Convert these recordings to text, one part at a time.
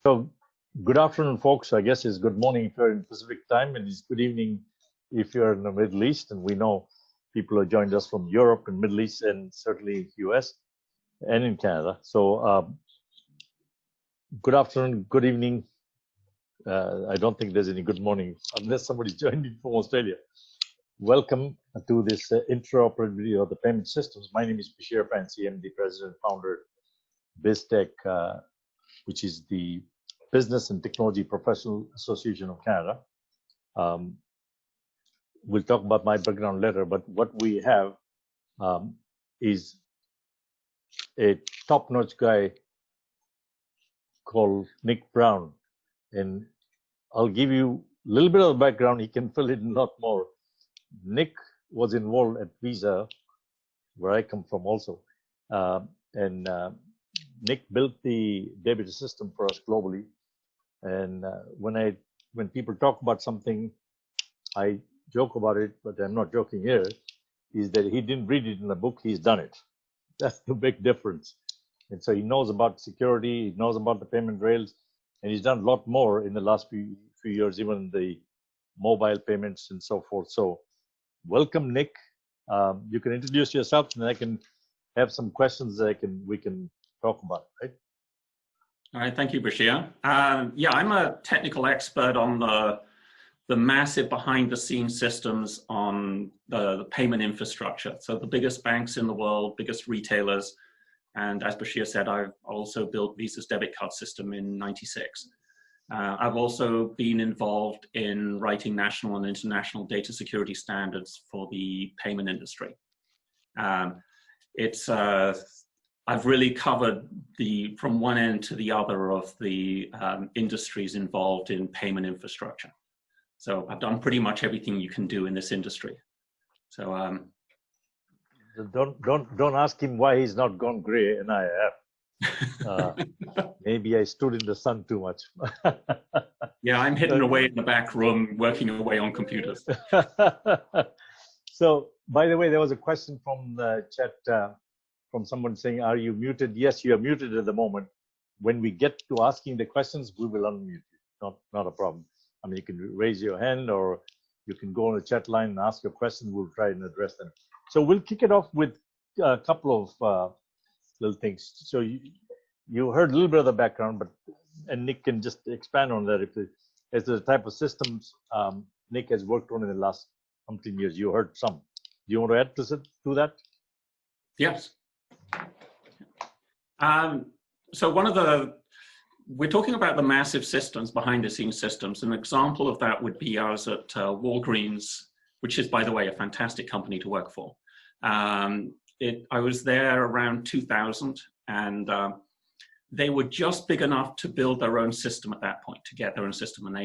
So, good afternoon, folks. I guess it's good morning if you're in Pacific time, and it's good evening if you're in the Middle East. And we know people have joined us from Europe and Middle East, and certainly US and in Canada. So, good afternoon, good evening. I don't think there's any good morning unless somebody's joined in from Australia. Welcome to this interoperability of the payment systems. My name is Bashir Fancy. I'm the president and founder of BIZTEK, which is the Business and Technology Professional Association of Canada. We'll talk about my background later, but what we have is a top-notch guy called Nick Brown. And I'll give you a little bit of the background. He can fill in a lot more. Nick was involved at Visa, where I come from also. Nick built the debit system for us globally. And when people talk about something, I joke about it, but I'm not joking here, is that he didn't read it in a book, he's done it. That's the big difference. And so he knows about security, he knows about the payment rails, and he's done a lot more in the last few years, even the mobile payments and so forth. So welcome, Nick. You can introduce yourself, and I can have some questions that we can talk about, right? All right, thank you, Bashir. Yeah, I'm a technical expert on the massive behind-the-scenes systems on the payment infrastructure. So the biggest banks in the world, biggest retailers, and as Bashir said, I've also built Visa's debit card system in '96. I've also been involved in writing national and international data security standards for the payment industry. I've really covered from one end to the other of the industries involved in payment infrastructure. So I've done pretty much everything you can do in this industry. So don't ask him why he's not gone gray, and I have. Maybe I stood in the sun too much. Yeah, I'm hidden away in the back room, working away on computers. So, by the way, there was a question from the chat. From someone saying, are you muted? Yes, you are muted at the moment. When we get to asking the questions, we will unmute you. Not a problem. I mean, you can raise your hand or you can go on the chat line and ask your question. We'll try and address them. So we'll kick it off with a couple of little things. So you heard a little bit of the background, and Nick can just expand on that. As the type of systems Nick has worked on in the last umpteen years, you heard some. Do you want to add to that? Yes. So we're talking about the massive systems, behind the scenes systems. An example of that would be ours at Walgreens, which is, by the way, a fantastic company to work for. I was there around 2000, and they were just big enough to build their own system at that point, to get their own system. And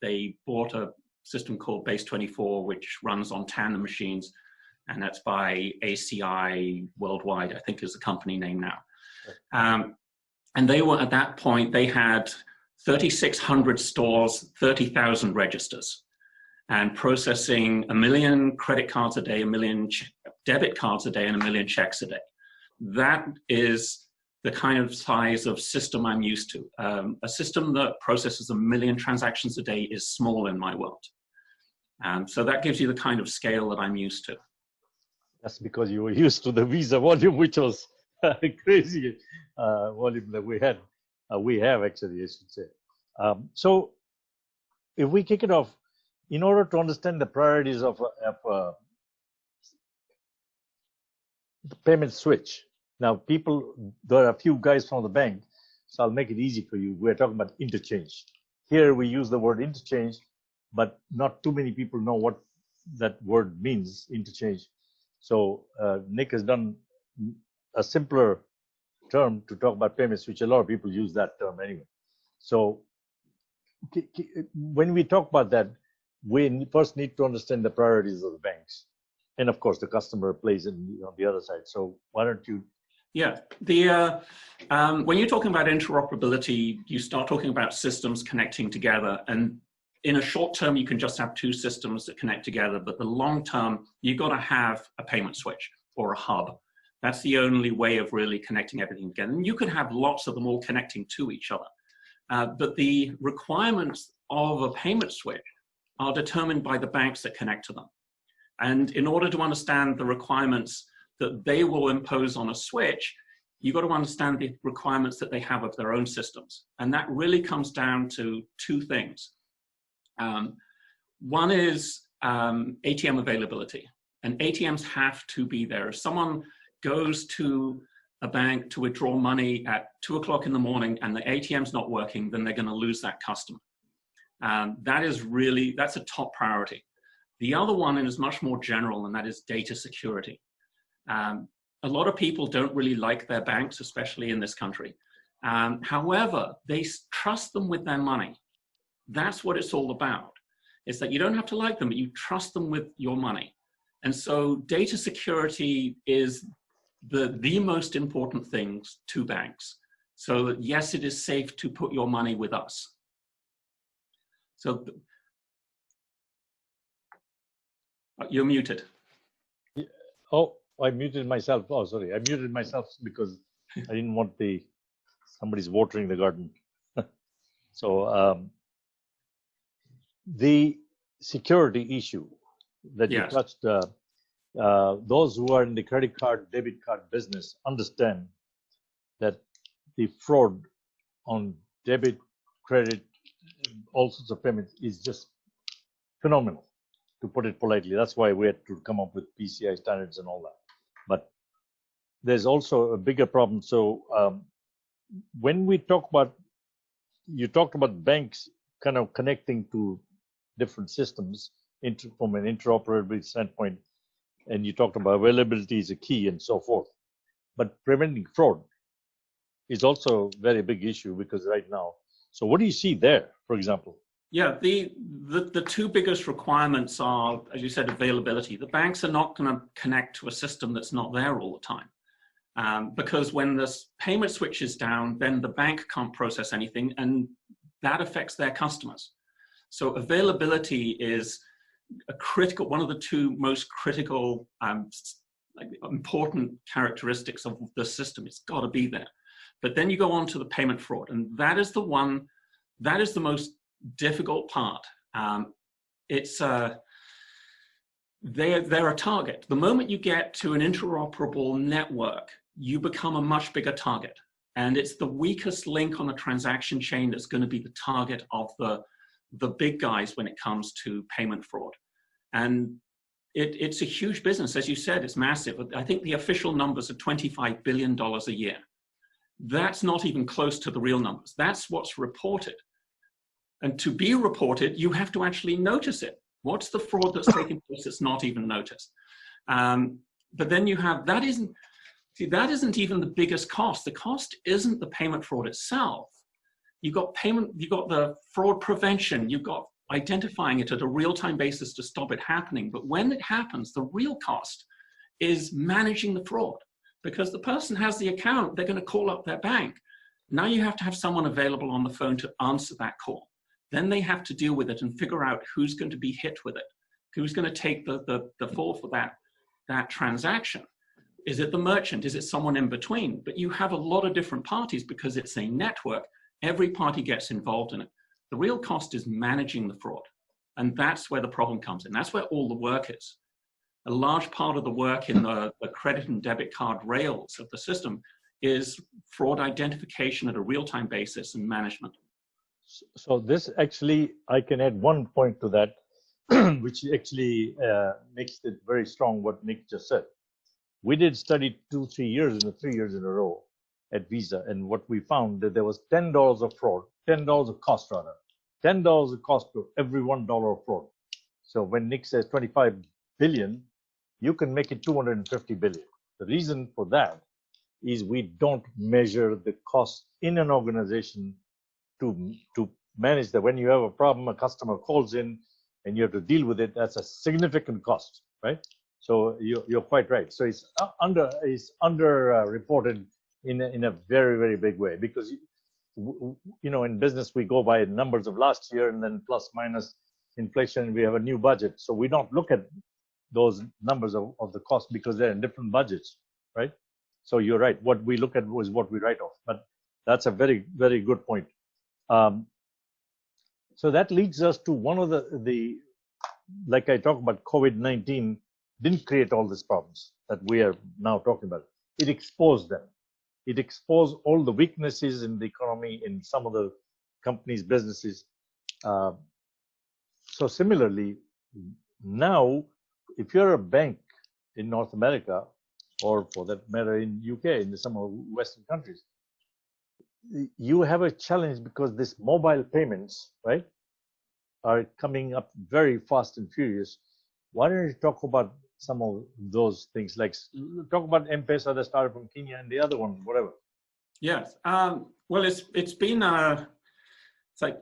they bought a system called Base24, which runs on tandem machines. And that's by ACI Worldwide, I think is the company name now. And they were, at that point, they had 3,600 stores, 30,000 registers, and processing 1 million credit cards a day, 1 million debit cards a day, and 1 million checks a day. That is the kind of size of system I'm used to. A system that processes 1 million transactions a day is small in my world. So that gives you the kind of scale that I'm used to. That's because you were used to the Visa volume, which was crazy volume that we had. We have, actually, I should say. So if we kick it off, in order to understand the priorities of the payment switch, now there are a few guys from the bank, so I'll make it easy for you. We're talking about interchange. Here we use the word interchange, but not too many people know what that word means, interchange. So Nick has done a simpler term to talk about payments, which a lot of people use that term anyway. So when we talk about that, we first need to understand the priorities of the banks. And of course, the customer plays on the other side. So why don't you? Yeah, when you're talking about interoperability, you start talking about systems connecting together. And in a short term, you can just have two systems that connect together, but the long term, you've got to have a payment switch or a hub. That's the only way of really connecting everything together. And you could have lots of them all connecting to each other. but the requirements of a payment switch are determined by the banks that connect to them. And in order to understand the requirements that they will impose on a switch, you've got to understand the requirements that they have of their own systems. And that really comes down to two things. One is ATM availability, and ATMs have to be there. If someone goes to a bank to withdraw money at 2 o'clock in the morning and the ATM's not working, then they're going to lose that customer. That's a top priority. The other one is much more general, and that is data security. A lot of people don't really like their banks, especially in this country. However, they trust them with their money. That's what it's all about. It's that you don't have to like them, but you trust them with your money. And so data security is the most important things to banks. So that, yes, it is safe to put your money with us. So you're muted. Oh, I muted myself. Oh, sorry. I muted myself because I didn't want somebody's watering the garden. So the security issue that you touched, those who are in the credit card, debit card business understand that the fraud on debit, credit, all sorts of payments is just phenomenal, to put it politely. That's why we had to come up with PCI standards and all that. But there's also a bigger problem. So when we talk about, you talked about banks kind of connecting to different systems from an interoperability standpoint, and you talked about availability is a key and so forth. But preventing fraud is also a very big issue because right now. So what do you see there, for example? Yeah, the two biggest requirements are, as you said, availability. The banks are not going to connect to a system that's not there all the time. Because when this payment switch is down, then the bank can't process anything, and that affects their customers. So availability is one of the two most critical, important characteristics of the system. It's got to be there. But then you go on to the payment fraud, and that is the most difficult part. They're a target. The moment you get to an interoperable network, you become a much bigger target. And it's the weakest link on the transaction chain that's going to be the target of the big guys when it comes to payment fraud. And it's a huge business. As you said, it's massive. I think the official numbers are $25 billion a year. That's not even close to the real numbers. That's what's reported. And to be reported, you have to actually notice it. What's the fraud that's taking place that's not even noticed? But then you have, that isn't even the biggest cost. The cost isn't the payment fraud itself. You've got the fraud prevention, you've got identifying it at a real-time basis to stop it happening. But when it happens, the real cost is managing the fraud. Because the person has the account, they're going to call up their bank. Now you have to have someone available on the phone to answer that call. Then they have to deal with it and figure out who's going to be hit with it, who's going to take the fall for that transaction. Is it the merchant? Is it someone in between? But you have a lot of different parties because it's a network. Every party gets involved in it. The real cost is managing the fraud. And that's where the problem comes in. That's where all the work is. A large part of the work in the credit and debit card rails of the system is fraud identification at a real-time basis and management. So this actually, I can add one point to that, which actually makes it very strong what Nick just said. We did study 3 years in a row at Visa, and what we found that there was $10 of fraud, $10 of cost rather, $10 of cost to every $1 of fraud. So when Nick says 25 billion, you can make it 250 billion. The reason for that is we don't measure the cost in an organization to manage that. When you have a problem, a customer calls in and you have to deal with it, that's a significant cost, right? So you're quite right. So it's under reported in a very, very big way, because in business we go by numbers of last year and then plus minus inflation. We have a new budget, so we don't look at those numbers of the cost because they're in different budgets, right? So you're right. What we look at is what we write off. But that's a very, very good point. Um, so that leads us to one of the like I talked about, COVID-19 didn't create all these problems that we are now talking about. It exposed them. It exposed all the weaknesses in the economy in some of the companies, businesses. So similarly, now, if you're a bank in North America, or for that matter in UK, in some of the Western countries, you have a challenge because this mobile payments, right, are coming up very fast and furious. Why don't you talk about some of those things? Like talk about M-Pesa that started from Kenya and the other one, whatever. Yes. Well, it's been it's like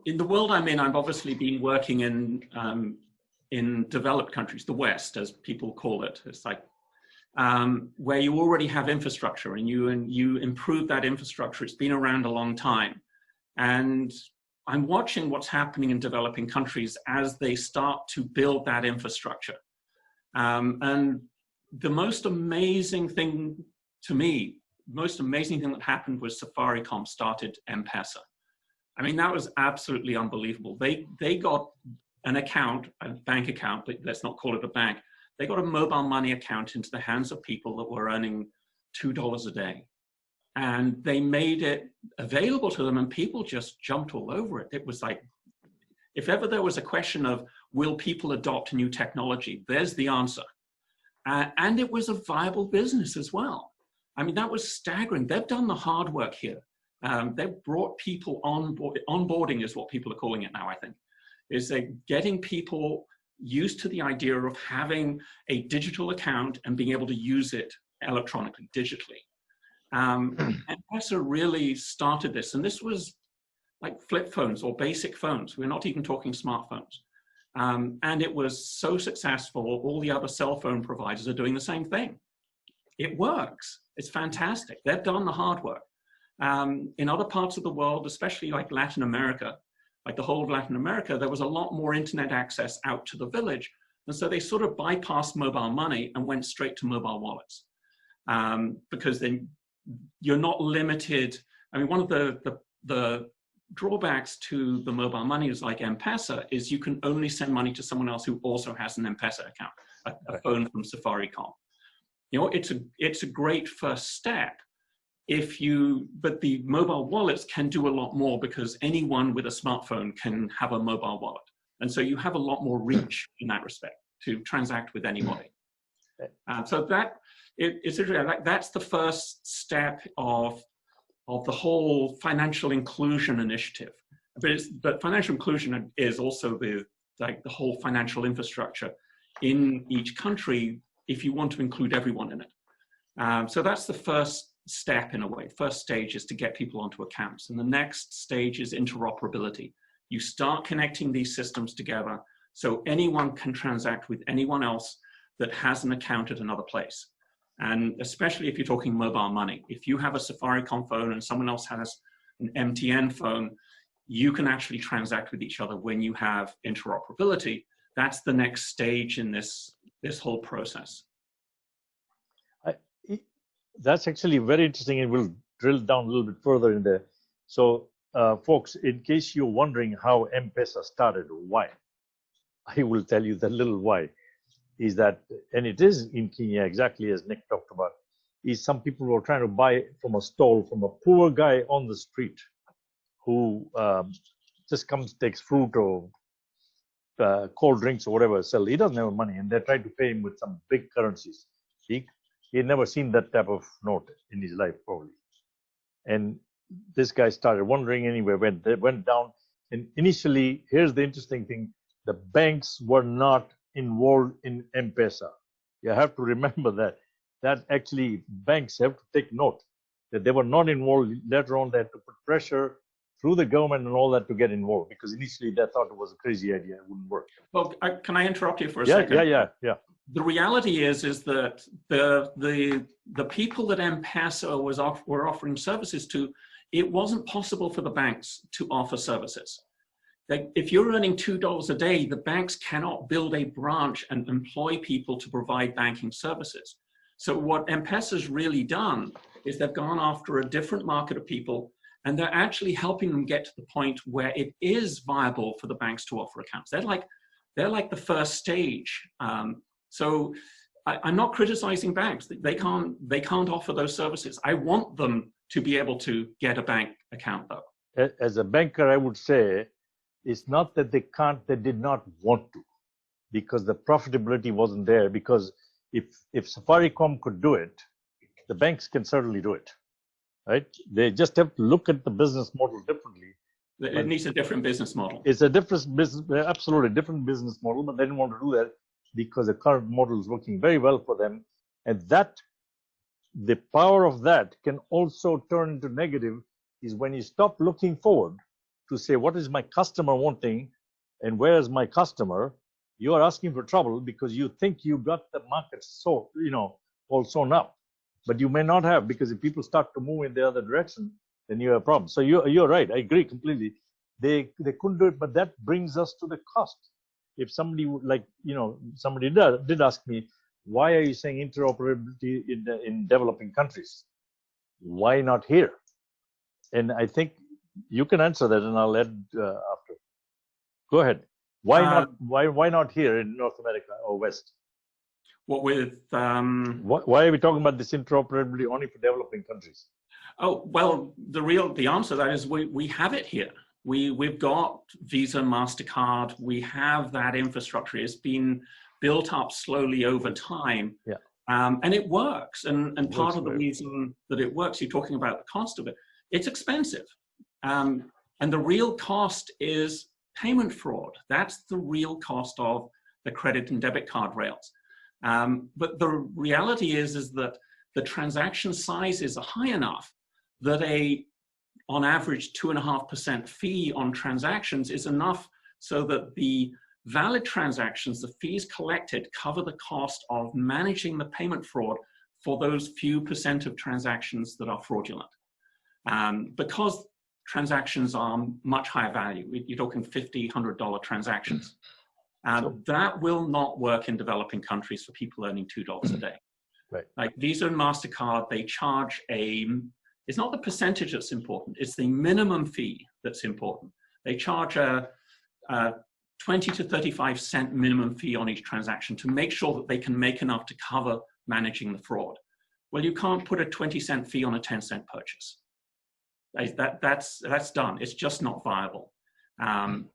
in the world I'm in. I've obviously been working in developed countries, the West, as people call it. It's like where you already have infrastructure and you improve that infrastructure. It's been around a long time, and I'm watching what's happening in developing countries as they start to build that infrastructure. And the most amazing thing to me, most amazing thing that happened was Safaricom started M-Pesa. I mean, that was absolutely unbelievable. They got an account, a bank account, but let's not call it a bank. They got a mobile money account into the hands of people that were earning $2 a day. And they made it available to them, and people just jumped all over it. It was like, if ever there was a question of, will people adopt new technology? There's the answer. And it was a viable business as well. I mean, that was staggering. They've done the hard work here. They've brought people on board. Onboarding is what people are calling it now, I think, is they're getting people used to the idea of having a digital account and being able to use it electronically, digitally. And M-Pesa really started this, and this was like flip phones or basic phones. We're not even talking smartphones. And it was so successful, all the other cell phone providers are doing the same thing. It works. It's fantastic. They've done the hard work. In other parts of the world, especially like Latin America, like the whole of Latin America, there was a lot more internet access out to the village. And so they sort of bypassed mobile money and went straight to mobile wallets. Because then you're not limited. I mean, one of the drawbacks to the mobile money is like M-Pesa is you can only send money to someone else who also has an M-Pesa account, a phone from Safaricom. You know, it's a great first step but the mobile wallets can do a lot more because anyone with a smartphone can have a mobile wallet. And so you have a lot more reach in that respect to transact with anybody. So that's the first step of the whole financial inclusion initiative. But financial inclusion is also the whole financial infrastructure in each country if you want to include everyone in it. So that's the first step in a way. First stage is to get people onto accounts. And the next stage is interoperability. You start connecting these systems together so anyone can transact with anyone else that has an account at another place. And especially if you're talking mobile money. If you have a Safaricom phone and someone else has an MTN phone, you can actually transact with each other when you have interoperability. That's the next stage in this whole process. That's actually very interesting, and we'll drill down a little bit further in there. So, folks, in case you're wondering how M-Pesa started or why, I will tell you the little why. Is that, and it is in Kenya, exactly as Nick talked about, is some people were trying to buy from a stall from a poor guy on the street who just comes, takes fruit or cold drinks or whatever, sell. He doesn't have money, and they tried to pay him with some big currencies. He had never seen that type of note in his life, probably. And this guy started wondering anyway, they went down. And initially, here's the interesting thing, the banks were not involved in M-Pesa. You have to remember that actually banks have to take note that they were not involved. Later on, they had to put pressure through the government and all that to get involved, because initially they thought it was a crazy idea, it wouldn't work. Well, can I interrupt you for a second? Yeah. The reality is that the people that M-Pesa were offering services to, it wasn't possible for the banks to offer services. If you're earning $2 a day, the banks cannot build a branch and employ people to provide banking services. So what M-Pesa's really done is they've gone after a different market of people, and they're actually helping them get to the point where it is viable for the banks to offer accounts. They're like the first stage. So I'm not criticizing banks. They can't offer those services. I want them to be able to get a bank account though. As a banker, I would say it's not that they can't, they did not want to, because the profitability wasn't there. Because if Safaricom could do it, the banks can certainly do it, right? They just have to look at the business model differently. It needs a different business model. It's a different business, absolutely different business model, but they didn't want to do that because the current model is working very well for them. And that, the power of that can also turn into negative is when you stop looking forward to say, what is my customer wanting and where is my customer? You are asking for trouble because you think you got the market so, all sewn up, but you may not have, because if people start to move in the other direction, then you have a problem. So you're right. I agree completely. They couldn't do it, but that brings us to the cost. If somebody would somebody did ask me, why are you saying interoperability in developing countries? Why not here? And I think you can answer that, and I'll add after. Go ahead. Why not? Why not here in North America or West? What with? Why are we talking about this interoperability only for developing countries? Oh well, the answer to that is we have it here. We've got Visa, MasterCard. We have that infrastructure. It's been built up slowly over time. Yeah. And it works. And part of the reason that it works, you're talking about the cost of it. It's expensive. And the real cost is payment fraud. That's the real cost of the credit and debit card rails. But the reality is that the transaction sizes are high enough that on average 2.5% fee on transactions is enough so that the valid transactions, the fees collected, cover the cost of managing the payment fraud for those few percent of transactions that are fraudulent. Because transactions are much higher value, you're talking $50, $100 transactions. That will not work in developing countries for people earning $2 a day. Right. Like Visa and MasterCard, they charge it's not the percentage that's important, it's the minimum fee that's important. They charge a 20 to 35 cent minimum fee on each transaction to make sure that they can make enough to cover managing the fraud. Well, you can't put a 20-cent fee on a 10-cent purchase. That's done. It's just not viable. And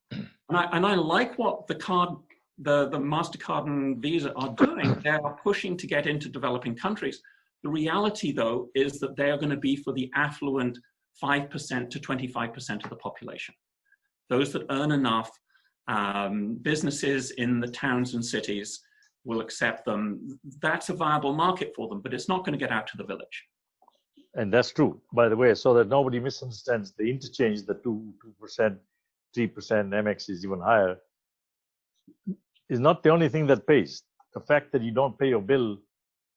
I like what the MasterCard and Visa are doing. They are pushing to get into developing countries. The reality, though, is that they are going to be for the affluent 5% to 25% of the population. Those that earn enough, businesses in the towns and cities will accept them. That's a viable market for them, but it's not going to get out to the village. And that's true, by the way, so that nobody misunderstands the interchange, the 2%, 3%, MX is even higher, is not the only thing that pays. The fact that you don't pay your bill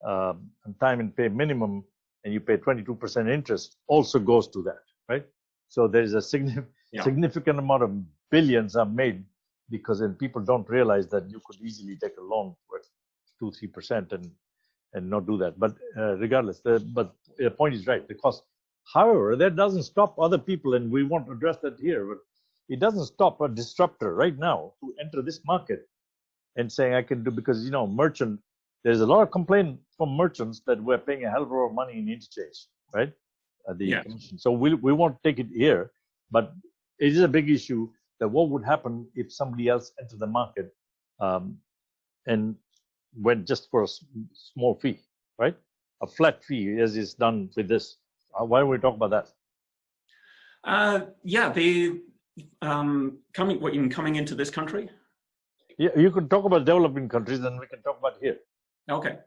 on time and pay minimum, and you pay 22% interest also goes to that, right? So there is a significant amount of billions are made because then people don't realize that you could easily take a loan for 2-3% and not do that. But regardless, but the point is right, the cost. However, that doesn't stop other people, and we want to address that here, but it doesn't stop a disruptor right now to enter this market and saying I can do, because merchant, there's a lot of complaint from merchants that we're paying a hell of a lot of money in interchange, right? Commission. So we won't take it here, but it is a big issue that what would happen if somebody else entered the market and went just for a small fee, right? A flat fee, as is done with this. Why don't we talk about that? Coming into this country? Yeah, you can talk about developing countries, and we can talk about here. Okay.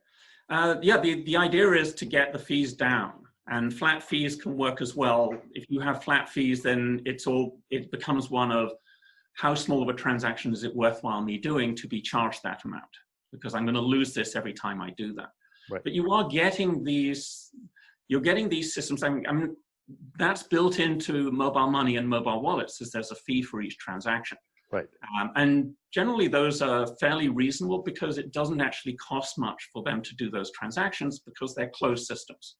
The idea is to get the fees down, and flat fees can work as well. If you have flat fees, then it becomes one of how small of a transaction is it worthwhile me doing to be charged that amount, because I'm going to lose this every time I do that. Right. But you are getting these systems. I mean, that's built into mobile money and mobile wallets, as there's a fee for each transaction. Right. And generally those are fairly reasonable because it doesn't actually cost much for them to do those transactions because they're closed systems.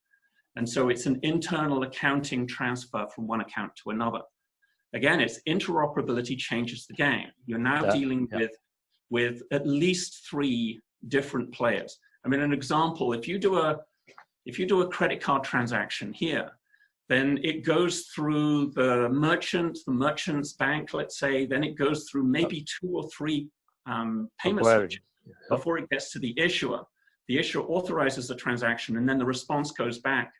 And so it's an internal accounting transfer from one account to another. Again, it's interoperability changes the game. You're now dealing with at least 3 different players. I mean, an example, if you do a credit card transaction here, then it goes through the merchant's bank, let's say, then it goes through maybe 2 or 3 payment switches before it gets to the issuer. The issuer authorizes the transaction, and then the response goes back.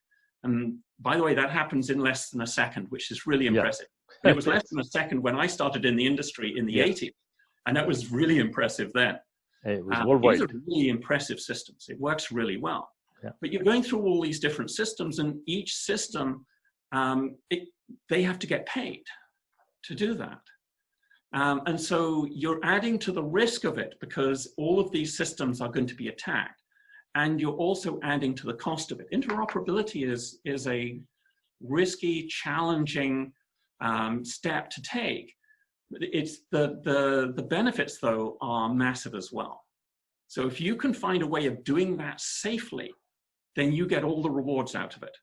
And by the way, that happens in less than a second, which is really impressive. And it was less than a second when I started in the industry in the 80s, and that was really impressive then. It was worldwide. These are really impressive systems. It works really well. But you're going through all these different systems, and each system, they have to get paid to do that. And so you're adding to the risk of it because all of these systems are going to be attacked. And you're also adding to the cost of it. Interoperability is a risky, challenging step to take. It's the benefits, though, are massive as well. So if you can find a way of doing that safely, then you get all the rewards out of it.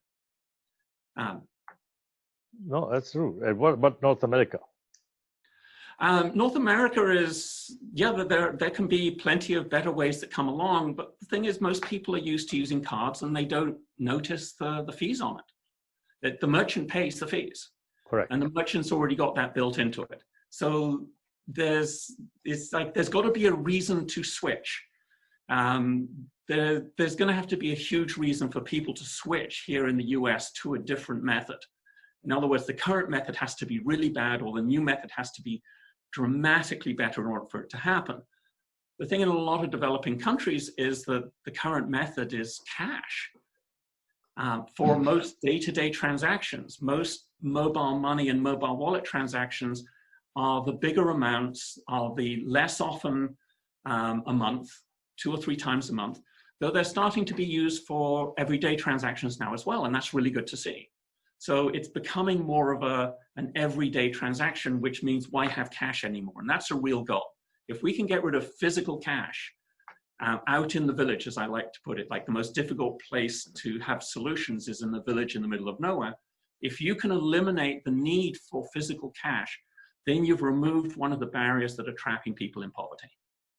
No, that's true. And what about North America? North America is, there can be plenty of better ways that come along, but the thing is most people are used to using cards and they don't notice the fees on it. The merchant pays the fees. Correct. And the merchant's already got that built into it. So there's got to be a reason to switch. There's going to have to be a huge reason for people to switch here in the US to a different method. In other words, the current method has to be really bad, or the new method has to be dramatically better in order for it to happen. The thing in a lot of developing countries is that the current method is cash. For most day-to-day transactions, most mobile money and mobile wallet transactions are the bigger amounts, are the less often a month, 2 or 3 times a month, though they're starting to be used for everyday transactions now as well, and that's really good to see. So it's becoming more of an everyday transaction, which means why have cash anymore? And that's a real goal. If we can get rid of physical cash out in the village, as I like to put it, like the most difficult place to have solutions is in the village in the middle of nowhere. If you can eliminate the need for physical cash, then you've removed one of the barriers that are trapping people in poverty.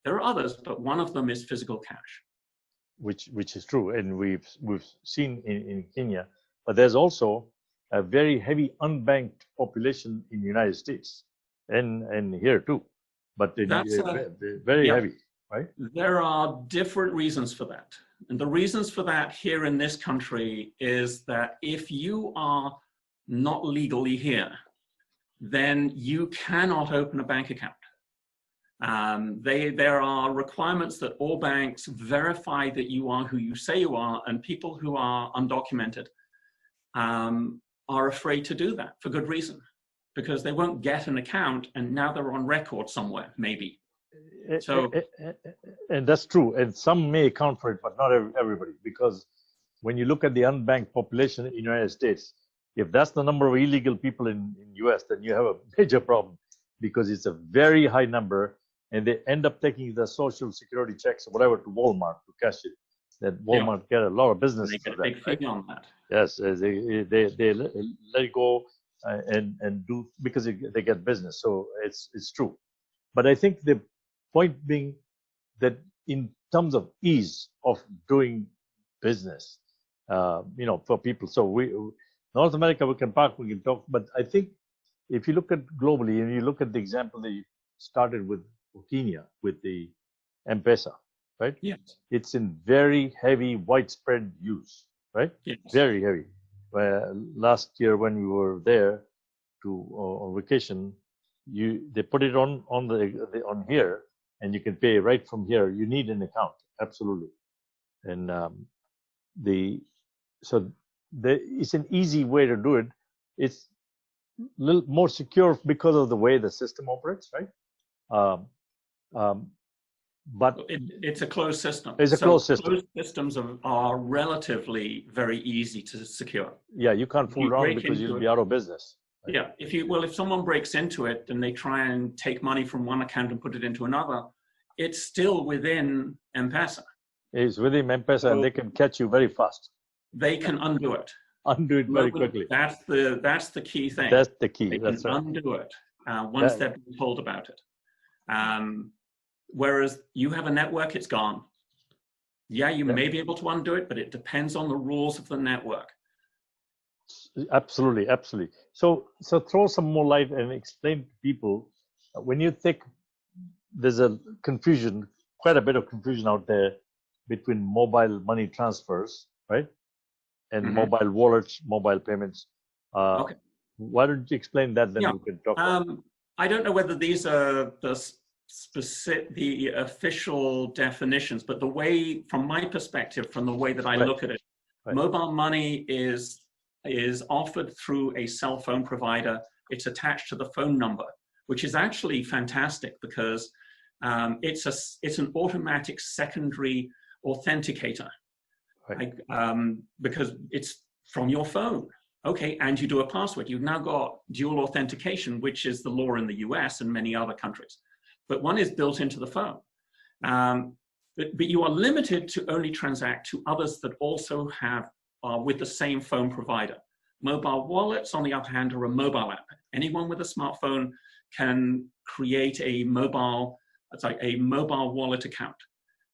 There are others, but one of them is physical cash. Which is true, and we've seen in Kenya, but there's also a very heavy unbanked population in the United States and here too, but very heavy, right? There are different reasons for that. And the reasons for that here in this country is that if you are not legally here, then you cannot open a bank account. There are requirements that all banks verify that you are who you say you are, and people who are undocumented are afraid to do that for good reason, because they won't get an account and now they're on record somewhere, maybe. So, and that's true, and some may account for it, but not everybody, because when you look at the unbanked population in the United States, if that's the number of illegal people in US, then you have a major problem, because it's a very high number, and they end up taking the social security checks or whatever to Walmart to cash it. That Walmart get a lot of business. They get a big fee on that. Yes, they let it go and do, because they get business. So it's true. But I think the point being that in terms of ease of doing business, for people. So North America, we can talk, but I think if you look at globally and you look at the example that you started with Kenya, with the M-Pesa, right? Yes. It's in very heavy, widespread use, right? Yes. Very heavy. Last year when we were there on vacation, they put it on here, and you can pay right from here. You need an account, absolutely. And it's an easy way to do it. It's a little more secure because of the way the system operates, right? But it's a closed system. It's a closed system. Closed systems are relatively very easy to secure. Yeah, you can't fool around because you'll be out of business. Right? Yeah, if someone breaks into it and they try and take money from one account and put it into another, it's still within M-Pesa. It's within M-Pesa, and they can catch you very fast. They can undo it. undo it very quickly. That's the key thing. That's the key. They That's can right. undo it once they're being told about it. Whereas you have a network, it's gone. Yeah, you may be able to undo it, but it depends on the rules of the network. Absolutely, absolutely. So throw some more light and explain to people when you think there's a confusion, quite a bit of confusion out there between mobile money transfers, right, and mobile wallets, mobile payments. Okay. Why don't you explain that? Then we can talk about it. I don't know whether these are the official definitions, but the way, from my perspective, from the way that I look at it, mobile money is offered through a cell phone provider. It's attached to the phone number, which is actually fantastic because it's an automatic secondary authenticator, because it's from your phone. Okay, and you do a password. You've now got dual authentication, which is the law in the US and many other countries. But one is built into the phone. But you are limited to only transact to others that also are with the same phone provider. Mobile wallets, on the other hand, are a mobile app. Anyone with a smartphone can create a mobile wallet account.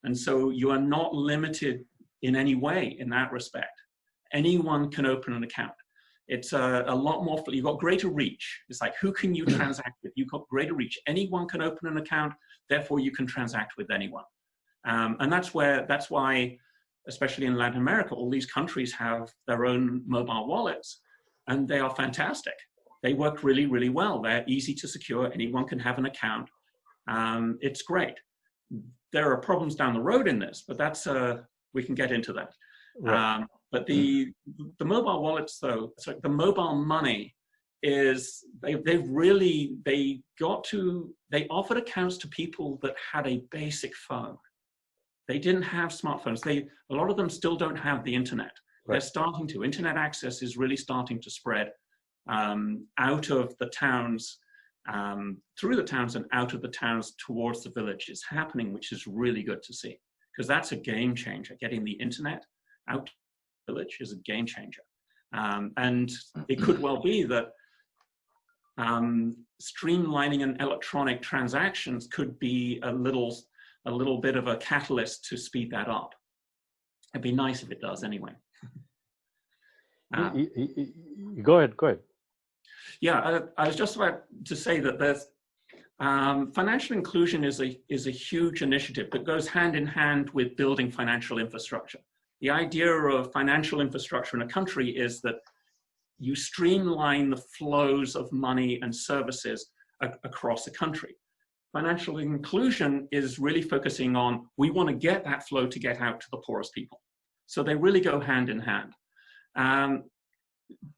And so you are not limited in any way in that respect. Anyone can open an account. It's a lot more, you've got greater reach. It's like, who can you transact with? You've got greater reach. Anyone can open an account, therefore you can transact with anyone. And that's why, especially in Latin America, all these countries have their own mobile wallets, and they are fantastic. They work really, really well. They're easy to secure. Anyone can have an account. It's great. There are problems down the road in this, but that's we can get into that. Right. But the mobile wallets, though, so the mobile money is they offered accounts to people that had a basic phone. They didn't have smartphones. A lot of them still don't have the internet. Right. They're starting to. Internet access is really starting to spread out of the towns, through the towns and out of the towns towards the village. It's happening, which is really good to see, because that's a game changer. Getting the internet out to the village is a game changer. And it could well be that streamlining and electronic transactions could be a little bit of a catalyst to speed that up. It'd be nice if it does anyway. Go ahead. Yeah, I was just about to say that there's financial inclusion is a huge initiative that goes hand in hand with building financial infrastructure. The idea of financial infrastructure in a country is that you streamline the flows of money and services across a country. Financial inclusion is really focusing on, we want to get that flow to get out to the poorest people. So they really go hand in hand.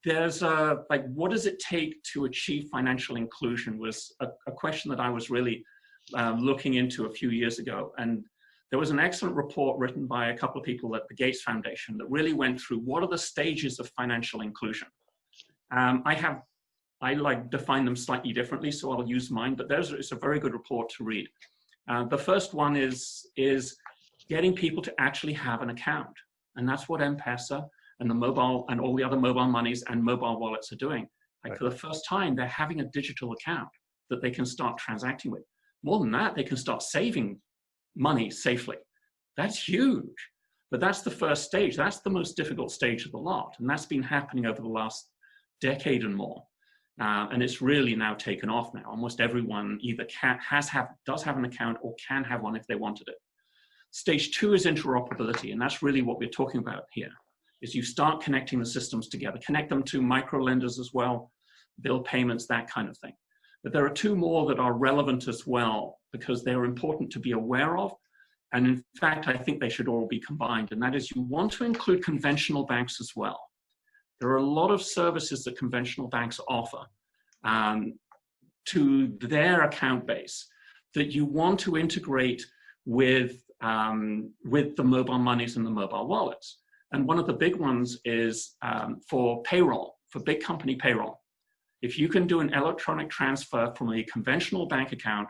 There's what does it take to achieve financial inclusion was a question that I was really looking into a few years ago. And there was an excellent report written by a couple of people at the Gates Foundation that really went through what are the stages of financial inclusion. I define them slightly differently, so I'll use mine, but it's a very good report to read. The first one is getting people to actually have an account. And that's what M-Pesa and the mobile and all the other mobile monies and mobile wallets are doing. Like, for the first time, they're having a digital account that they can start transacting with. More than that, they can start saving money safely. That's huge. But that's the first stage. That's the most difficult stage of the lot. And that's been happening over the last decade and more. And it's really now taken off now. Almost everyone either does have an account or can have one if they wanted it. Stage 2 is interoperability. And that's really what we're talking about here, is you start connecting the systems together, connect them to micro lenders as well, bill payments, that kind of thing. But there are 2 more that are relevant as well, because they're important to be aware of. And in fact, I think they should all be combined. And that is, you want to include conventional banks as well. There are a lot of services that conventional banks offer to their account base that you want to integrate with the mobile monies and the mobile wallets. And one of the big ones is for payroll, for big company payroll. If you can do an electronic transfer from a conventional bank account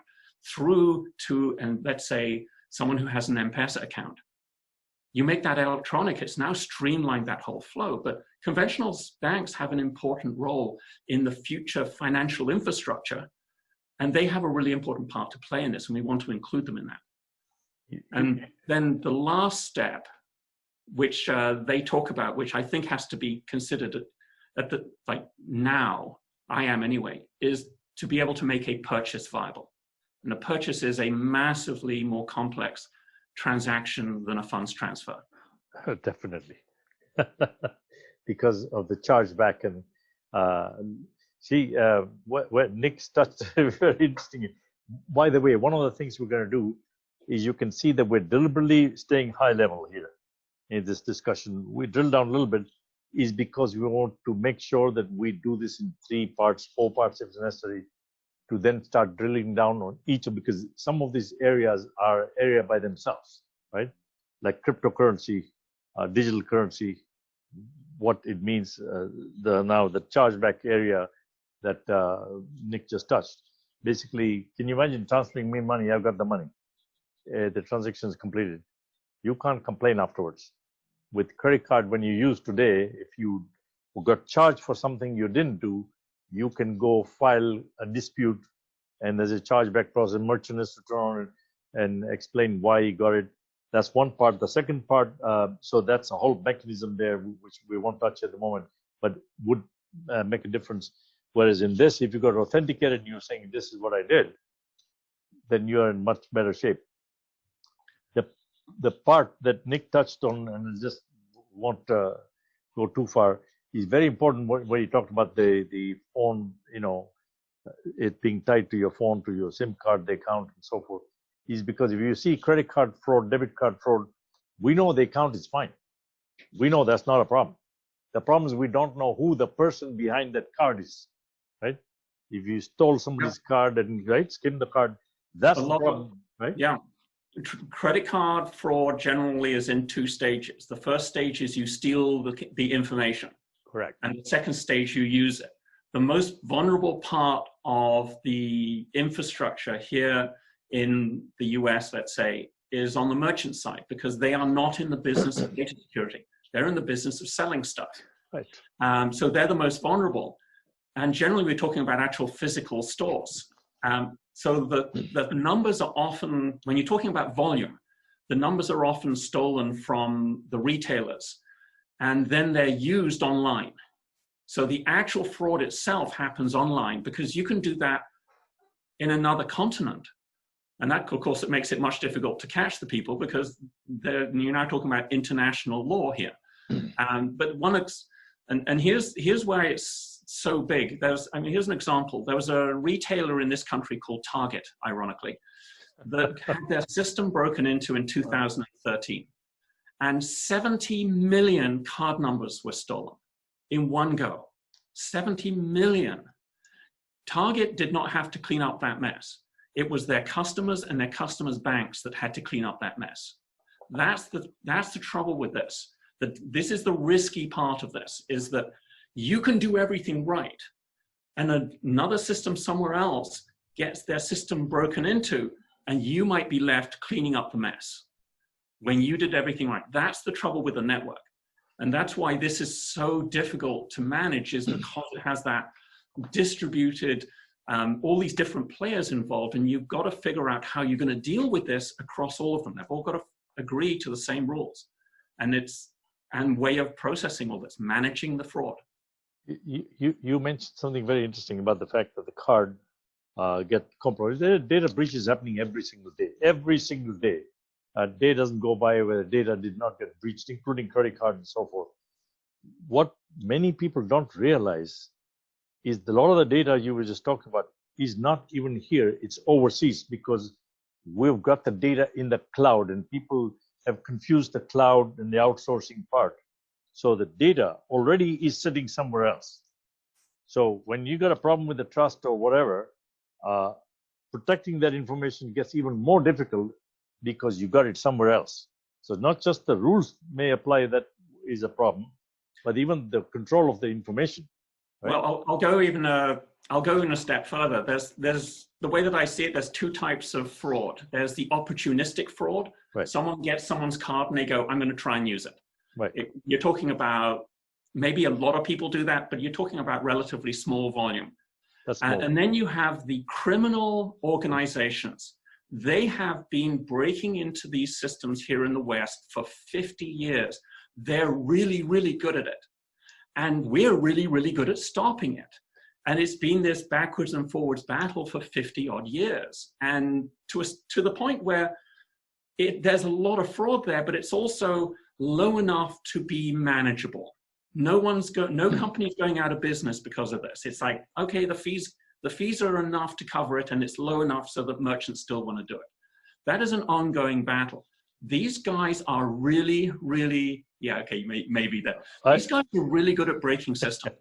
through to, and let's say, someone who has an M-Pesa account, You make that electronic, it's now streamlined that whole flow. But conventional banks have an important role in the future financial infrastructure, and they have a really important part to play in this, and we want to include them in that. And then the last step, which they talk about, which I think has to be considered at the, like now, I am anyway, is to be able to make a purchase viable. And a purchase is a massively more complex transaction than a funds transfer. Definitely. Because of the chargeback. And what Nick's touched very interesting. By the way, one of the things we're going to do is you can see that we're deliberately staying high level here in this discussion. We drill down a little bit is because we want to make sure that we do this in 3 parts, 4 parts if necessary, to then start drilling down on each of, because some of these areas are area by themselves, right? Like cryptocurrency, digital currency, what it means, the chargeback area that Nick just touched. Basically, can you imagine transferring me money? I've got the money. The transaction is completed. You can't complain afterwards. With credit card, when you use today, if you got charged for something you didn't do, you can go file a dispute, and there's a chargeback process. Merchant has to turn on it and explain why he got it. That's one part. The second part, so that's a whole mechanism there, which we won't touch at the moment, but would make a difference. Whereas in this, if you got authenticated and you're saying this is what I did, then you're in much better shape. The part that Nick touched on, and I just won't go too far, is very important where he talked about the phone, it being tied to your phone, to your SIM card, the account, and so forth, is because if you see credit card fraud, debit card fraud, we know the account is fine. We know that's not a problem. The problem is we don't know who the person behind that card is, right? If you stole somebody's card and skimmed the card, that's the problem, right? Yeah. Credit card fraud generally is in 2 stages. The first stage is you steal the information. Correct. And the second stage, you use it. The most vulnerable part of the infrastructure here in the US, let's say, is on the merchant side, because they are not in the business of data security. They're in the business of selling stuff. Right. So they're the most vulnerable. And generally, we're talking about actual physical stores. So the numbers are often, when you're talking about volume, the numbers are often stolen from the retailers, and then they're used online. So the actual fraud itself happens online, because you can do that in another continent. And that, of course, it makes it much difficult to catch the people, because you're now talking about international law here. But here's why it's so big. Here's an example. There was a retailer in this country called Target, ironically, that had their system broken into in 2013. And 70 million card numbers were stolen in one go. 70 million. Target did not have to clean up that mess. It was their customers and their customers' banks that had to clean up that mess. That's the trouble with this. This is the risky part of this, is that you can do everything right, and another system somewhere else gets their system broken into, and you might be left cleaning up the mess when you did everything right. That's the trouble with the network. And that's why this is so difficult to manage, is because it has that distributed, all these different players involved, and you've got to figure out how you're going to deal with this across all of them. They've all got to agree to the same rules, and way of processing all this, managing the fraud. You mentioned something very interesting about the fact that the card get compromised. There are data breaches happening every single day. Every single day. A day doesn't go by where the data did not get breached, including credit card and so forth. What many people don't realize is a lot of the data you were just talking about is not even here. It's overseas, because we've got the data in the cloud, and people have confused the cloud and the outsourcing part. So the data already is sitting somewhere else. So when you got a problem with the trust or whatever, protecting that information gets even more difficult, because you got it somewhere else. So not just the rules may apply, that is a problem, but even the control of the information. Right? Well, I'll go even I'll go in a step further. There's the way that I see it, there's two types of fraud. There's the opportunistic fraud. Right. Someone gets someone's card and they go, I'm going to try and use it. Right. You're talking about, maybe a lot of people do that, but you're talking about relatively small volume. That's small. And then you have the criminal organizations. They have been breaking into these systems here in the West for 50 years. They're really, really good at it. And we're really, really good at stopping it. And it's been this backwards and forwards battle for 50 odd years. And to the point where there's a lot of fraud there, but it's also low enough to be manageable. No company's going out of business because of this. It's like, okay, the fees are enough to cover it, and it's low enough so that merchants still want to do it. That is an ongoing battle. These guys are really, really, yeah, okay, maybe that. These guys are really good at breaking systems.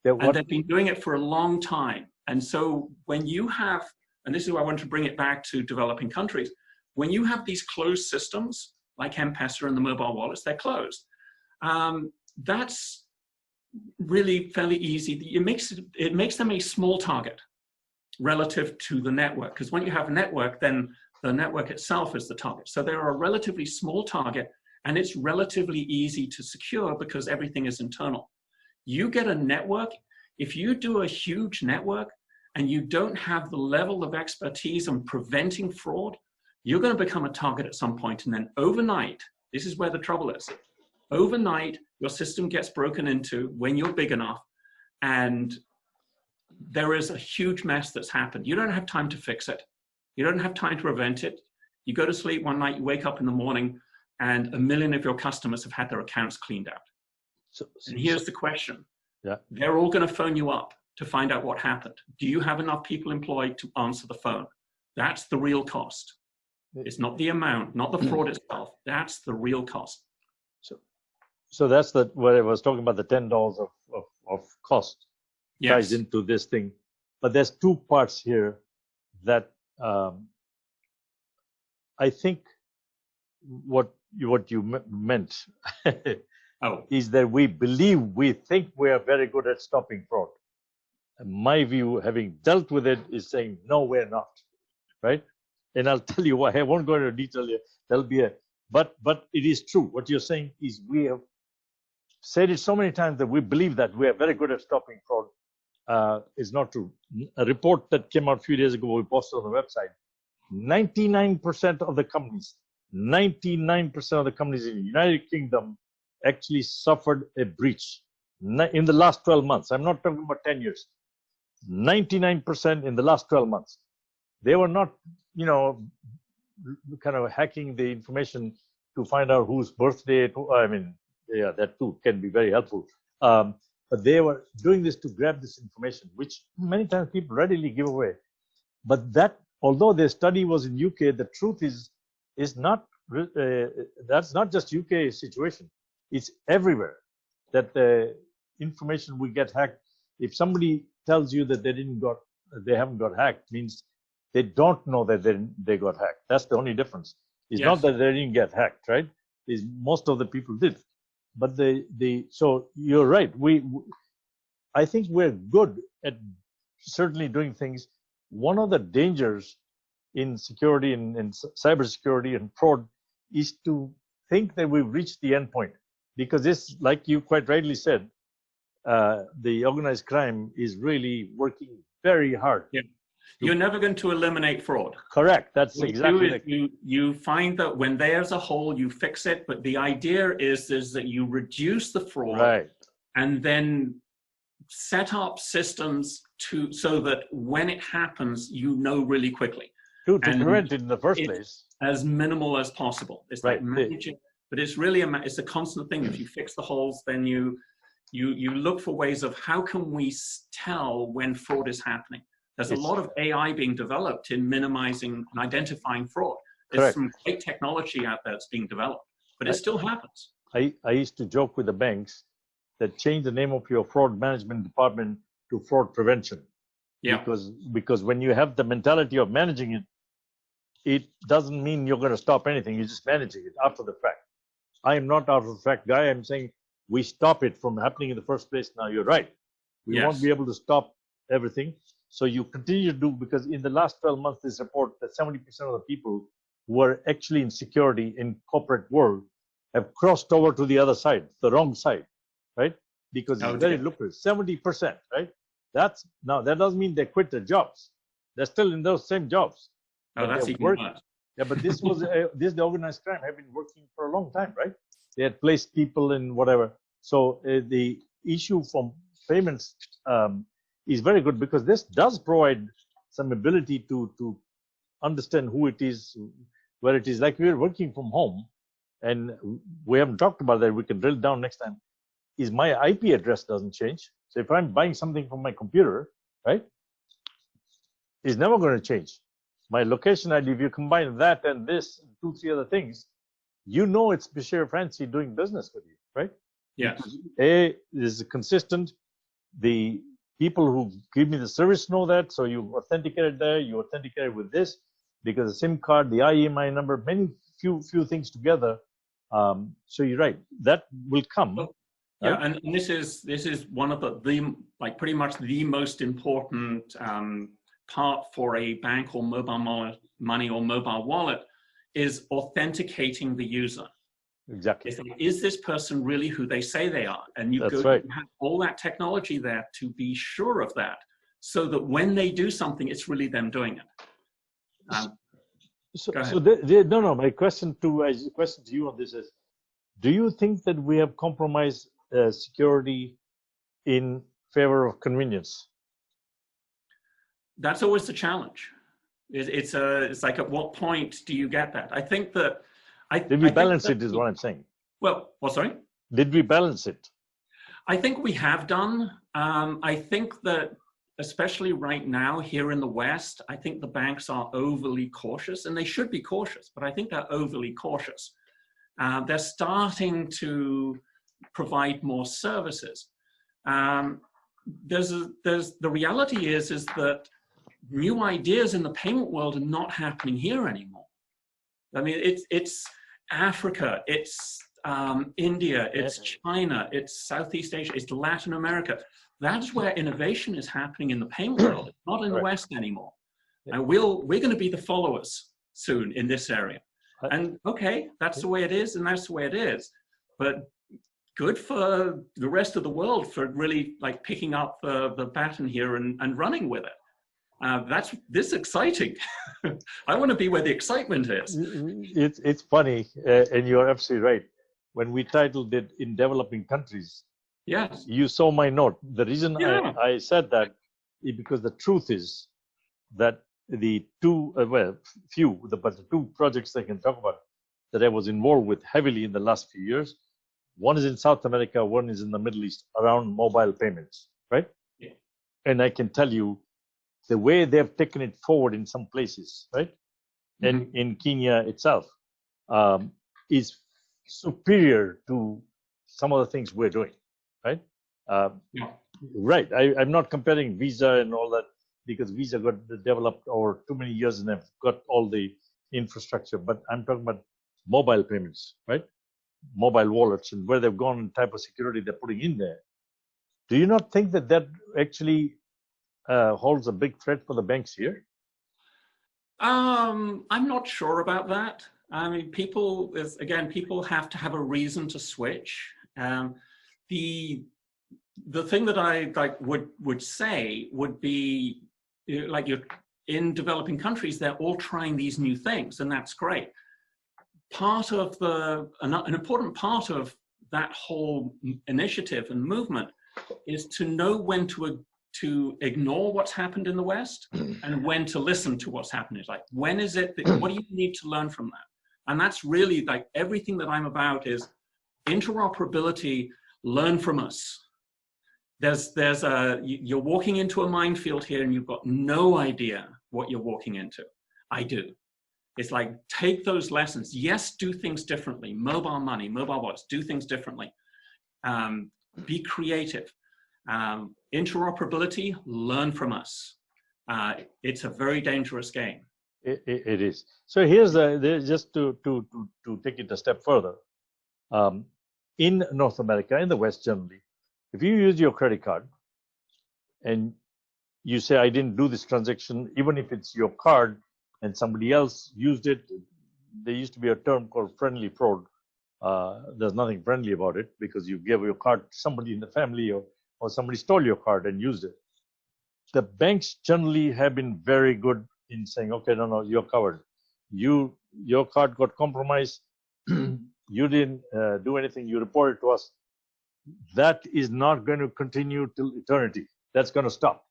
And they've been doing it for a long time. And so when you have, and this is why I want to bring it back to developing countries, when you have these closed systems, like M-Pesa and the mobile wallets, they're closed. That's really fairly easy. It makes them a small target relative to the network, because when you have a network, then the network itself is the target. So they're a relatively small target, and it's relatively easy to secure because everything is internal. You get a network, if you do a huge network and you don't have the level of expertise on preventing fraud, you're going to become a target at some point. And then overnight, this is where the trouble is. Overnight, your system gets broken into when you're big enough, and there is a huge mess that's happened. You don't have time to fix it. You don't have time to prevent it. You go to sleep one night, you wake up in the morning, and 1 million of your customers have had their accounts cleaned out. And here's the question. Yeah. They're all going to phone you up to find out what happened. Do you have enough people employed to answer the phone? That's the real cost. It's not the amount, not the fraud itself. That's the real cost. So that's what I was talking about, the $10 of cost ties into this thing. But there's two parts here that I think what you meant is that we think we are very good at stopping fraud. And my view, having dealt with it, is saying, no, we're not, right? And I'll tell you why. I won't go into detail here. There'll be but it is true. What you're saying is we have said it so many times that we believe that we are very good at stopping fraud. Is not true. A report that came out a few days ago, we posted on the website, 99% of the companies, 99% of the companies in the United Kingdom actually suffered a breach in the last 12 months. I'm not talking about 10 years. 99% in the last 12 months. They were not, kind of hacking the information to find out whose birthday. That too can be very helpful. But they were doing this to grab this information, which many times people readily give away. But that, although their study was in UK, the truth is not. That's not just UK situation. It's everywhere that the information will get hacked. If somebody tells you that they haven't got hacked, means they don't know that they got hacked. That's the only difference. It's not that they didn't get hacked, right? Is most of the people did. But so you're right. I think we're good at certainly doing things. One of the dangers in security and in cybersecurity and fraud is to think that we've reached the end point, because this, like you quite rightly said, the organized crime is really working very hard. Yeah. You're never going to eliminate fraud. Correct. That's exactly it. You find that when there's a hole, you fix it. But the idea is that you reduce the fraud, right, and then set up systems so that when it happens, you know really quickly. To prevent it in the first place. As minimal as possible. It's right. Like managing, but it's really it's a constant thing. If you fix the holes, then you look for ways of how can we tell when fraud is happening. There's a lot of AI being developed in minimizing and identifying fraud. There's some great technology out there that's being developed, but it still happens. I used to joke with the banks that change the name of your fraud management department to fraud prevention. Yeah. Because when you have the mentality of managing it, it doesn't mean you're going to stop anything. You're just managing it after the fact. I am not after the fact guy. I'm saying we stop it from happening in the first place. Now you're right. We won't be able to stop everything. So you continue to do, because in the last 12 months, this report that 70% of the people who are actually in security in corporate world have crossed over to the other side, the wrong side, right? Because it's very lucrative, 70%, right? Now that doesn't mean they quit their jobs. They're still in those same jobs. Oh, that's even worse. Yeah, but this was the organized crime have been working for a long time, right? They had placed people in whatever. So the issue from payments is very good, because this does provide some ability to understand who it is, where it is. Like we're working from home, and we haven't talked about that. We can drill down next time. Is my IP address doesn't change. So if I'm buying something from my computer, right, it's never going to change. My location ID, if you combine that and this, 2-3 other things, you know it's Bashir Fancy doing business with you, right? Yes. A is consistent. The people who give me the service know that. So you authenticated there, you authenticated with this, because the SIM card, the IEMI number, few things together. So you're right. That will come. Well, yeah, right? and this is one of the like pretty much the most important part for a bank or mobile money or mobile wallet is authenticating the user. Exactly. Is this person really who they say they are? And you have all that technology there to be sure of that, so that when they do something, it's really them doing it. No. My question to you on this is: do you think that we have compromised security in favor of convenience? That's always the challenge. It's like, at what point do you get that? I think that did we balance it? Is what I'm saying. Well, sorry. Did we balance it? I think we have done. I think that, especially right now here in the West, I think the banks are overly cautious, and they should be cautious, but I think they're overly cautious. They're starting to provide more services. The reality is that new ideas in the payment world are not happening here anymore. I mean, it's Africa, it's India, it's China, it's Southeast Asia, it's Latin America. That's where innovation is happening in the payment world, not in the West anymore. And we're going to be the followers soon in this area. And okay, that's the way it is, and that's the way it is. But good for the rest of the world for really like picking up the baton here and running with it. This exciting. I want to be where the excitement is. It's funny, and you're absolutely right. When we titled it "In Developing Countries," yes, you saw my note. The reason I said that is because the truth is that the two, but the two projects I can talk about that I was involved with heavily in the last few years. One is in South America, one is in the Middle East around mobile payments, right? Yeah. And I can tell you the way they've taken it forward in some places, right? And in Kenya itself, is superior to some of the things we're doing, right? Right. I'm not comparing Visa and all that, because Visa got developed over too many years and have got all the infrastructure. But I'm talking about mobile payments, right? Mobile wallets, and where they've gone and type of security they're putting in there. Do you not think that actually holds a big threat for the banks here? I'm not sure about that. I mean, people have to have a reason to switch. The thing that I would say would be, like, you're in developing countries, they're all trying these new things, and that's great. Part of an important part of that whole initiative and movement is to know when to ignore what's happened in the West and when to listen to what's happening. Like, when is it that, what do you need to learn from that? And that's really, like, everything that I'm about is interoperability. Learn from us. You're walking into a minefield here and you've got no idea what you're walking into. I do. It's like, take those lessons. Yes, do things differently. Mobile money, mobile wallets, do things differently. Be creative. Interoperability, learn from us. It's a very dangerous game. It is. So here's just to take it a step further. In North America, in the West generally, if you use your credit card and you say, I didn't do this transaction, even if it's your card and somebody else used it. There used to be a term called friendly fraud. There's nothing friendly about it because you gave your card to somebody in the family, or somebody stole your card and used it. The banks generally have been very good in saying, okay, no, you're covered. Your card got compromised. You didn't do anything. You reported to us. That is not going to continue till eternity. That's going to stop.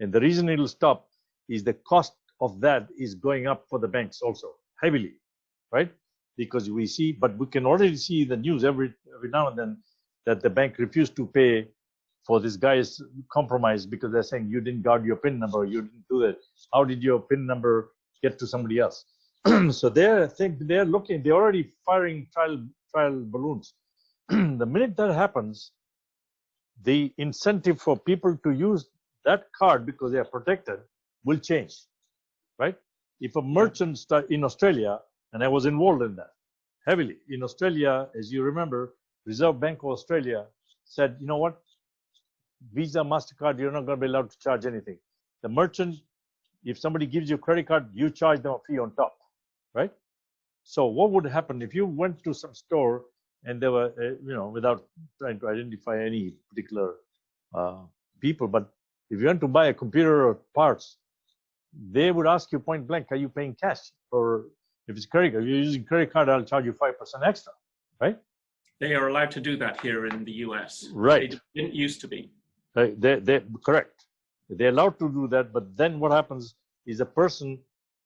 And the reason it'll stop is the cost of that is going up for the banks also heavily, right? Because we can already see the news every now and then that the bank refused to pay for this guy's compromise because they're saying you didn't guard your PIN number, you didn't do that. How did your PIN number get to somebody else? So they're already firing trial balloons. The minute that happens, the incentive for people to use that card because they are protected will change, right? If a merchant in Australia, and I was involved in that heavily in Australia, as you remember, Reserve Bank of Australia said, you know what, Visa, MasterCard, you're not going to be allowed to charge anything. The merchant, if somebody gives you a credit card, you charge them a fee on top, right? So what would happen if you went to some store and there were, without trying to identify any particular people, but if you went to buy a computer or parts, they would ask you point blank, are you paying cash? Or if it's credit card, if you're using credit card, I'll charge you 5% extra, right? They are allowed to do that here in the US. Right. It didn't used to be. They're correct. They're allowed to do that, but then what happens is a person,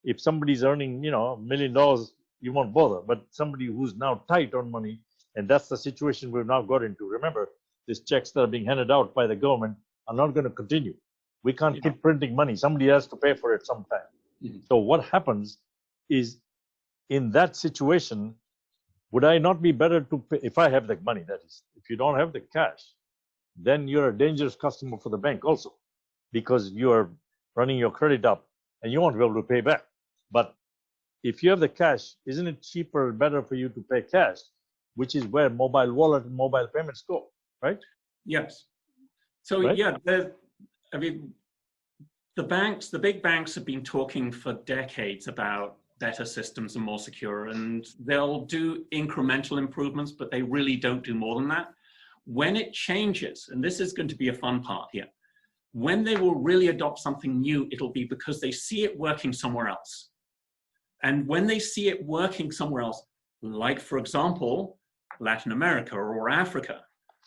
if somebody's earning, $1 million, you won't bother. But somebody who's now tight on money, and that's the situation we've now got into. Remember, these checks that are being handed out by the government are not going to continue. We can't keep printing money. Somebody has to pay for it sometime. Mm-hmm. So what happens is, in that situation, would I not be better to pay, if I have the money, that is, if you don't have the cash, then you're a dangerous customer for the bank also, because you are running your credit up and you won't be able to pay back. But if you have the cash, isn't it cheaper and better for you to pay cash, which is where mobile wallet and mobile payments go, right? Yes. So right? Yeah, I mean, the big banks have been talking for decades about better systems and more secure, and they'll do incremental improvements, but they really don't do more than that. When it changes, and this is going to be a fun part here, when they will really adopt something new, it'll be because they see it working somewhere else. And when they see it working somewhere else, like, for example, Latin America or Africa,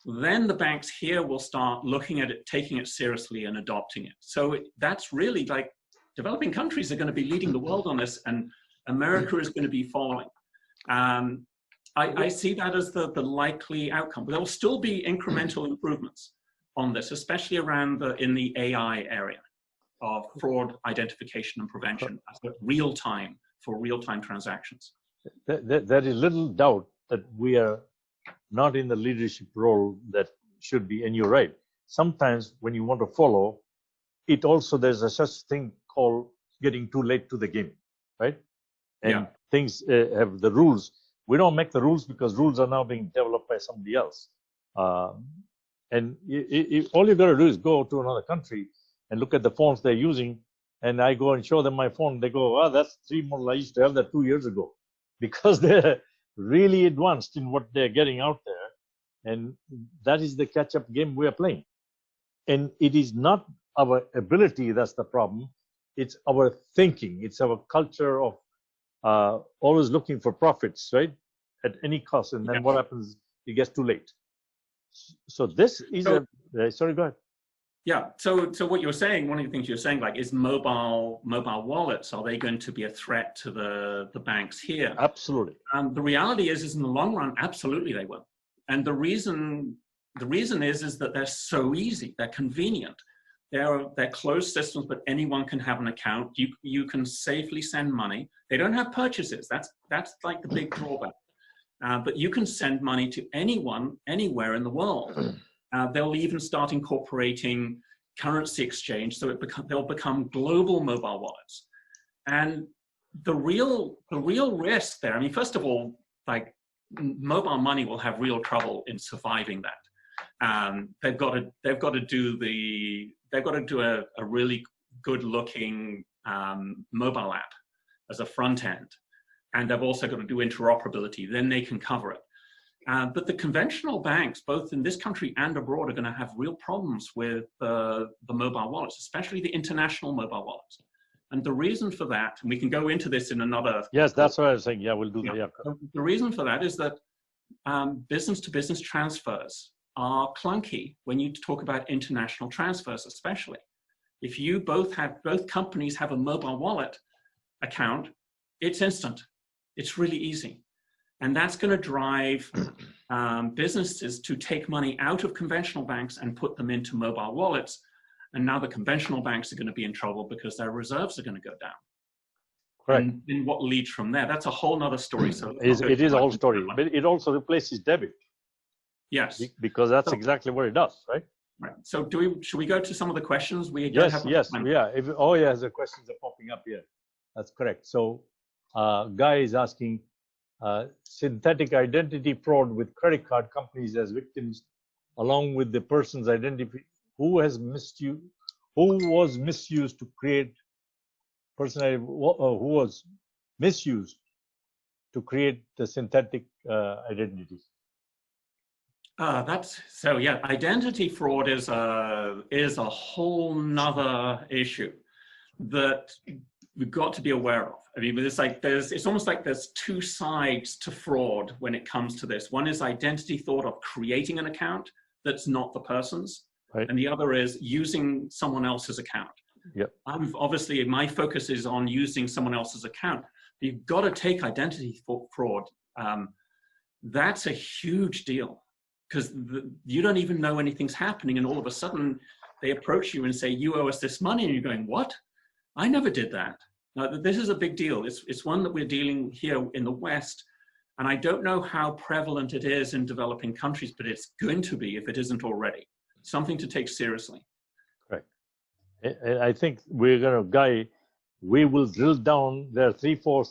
then the banks here will start looking at it, taking it seriously and adopting it. So that's really like developing countries are going to be leading the world on this, and America is going to be following. I see that as the likely outcome. But there will still be incremental improvements on this, especially around in the AI area of fraud identification and prevention as real-time for real-time transactions. There is little doubt that we are not in the leadership role that should be, and you're right. Sometimes when you want to follow, there's a such thing called getting too late to the game, right? And things have the rules. We don't make the rules because rules are now being developed by somebody else. And all you got to do is go to another country and look at the phones they're using. And I go and show them my phone. They go, "Oh, that's 3 model. I used to have that 2 years ago," because they're really advanced in what they're getting out there. And that is the catch-up game we are playing. And it is not our ability that's the problem. It's our thinking. It's our culture of always looking for profits, right, at any cost. And then what happens? It gets too late. So this is sorry, go ahead. Yeah. So what you're saying, one of the things you're saying, like, is mobile wallets, are they going to be a threat to the banks here? Absolutely. The reality is in the long run, absolutely they will. And the reason is that they're so easy, they're convenient. They're closed systems, but anyone can have an account. You can safely send money. They don't have purchases. That's like the big drawback. But you can send money to anyone, anywhere in the world. They'll even start incorporating currency exchange, so they'll become global mobile wallets. And the real risk there, I mean, first of all, like, mobile money will have real trouble in surviving that. They've got to do a really good looking mobile app as a front end, and they've also got to do interoperability. Then they can cover it. But the conventional banks, both in this country and abroad, are going to have real problems with the mobile wallets, especially the international mobile wallets. And the reason for that, and we can go into this in another. Yes, that's what I was saying. Yeah, we'll do that. Yeah. The reason for that is that business-to-business transfers are clunky when you talk about international transfers, especially. If you both companies have a mobile wallet account, it's instant. It's really easy. And that's going to drive businesses to take money out of conventional banks and put them into mobile wallets. And now the conventional banks are going to be in trouble because their reserves are going to go down. Correct. And then what leads from there? That's a whole nother story. So it is a whole story, but it also replaces debit. Yes. Because that's exactly what it does, right? Right. So should we go to some of the questions? Yes. Yeah. The questions are popping up here. That's correct. So Guy is asking, synthetic identity fraud with credit card companies as victims, along with the person's identity who was misused to create who was misused to create the synthetic identity. Identity fraud is a whole nother issue that we've got to be aware of. I mean, it's almost like there's two sides to fraud when it comes to this. One is identity thought of creating an account that's not the person's, right, and the other is using someone else's account. Yep. Obviously, my focus is on using someone else's account. You've got to take identity fraud. That's a huge deal because you don't even know anything's happening, and all of a sudden they approach you and say, "You owe us this money," and you're going, "What? I never did that." Now, this is a big deal. It's one that we're dealing here in the West, and I don't know how prevalent it is in developing countries, but it's going to be if it isn't already. Something to take seriously. Right. I think we're going to, Guy, we will drill down. There are 3-4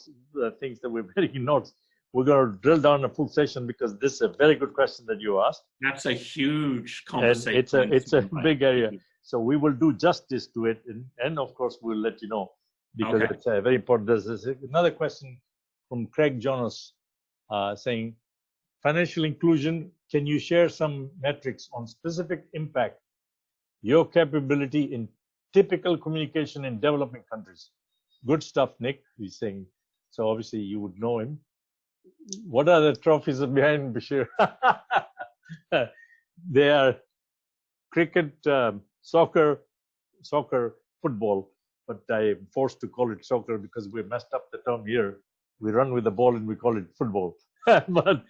things that we're taking notes. We're going to drill down a full session because this is a very good question that you asked. That's a huge conversation. And it's a big area. So we will do justice to it. And of course, we'll let you know because it's very important. There's another question from Craig Jonas saying, financial inclusion, can you share some metrics on specific impact, your capability in typical communication in developing countries? Good stuff, Nick, he's saying. So obviously you would know him. What are the trophies behind Bashir? They are cricket, soccer, football, but I'm forced to call it soccer because we messed up the term here. We run with the ball and we call it football. But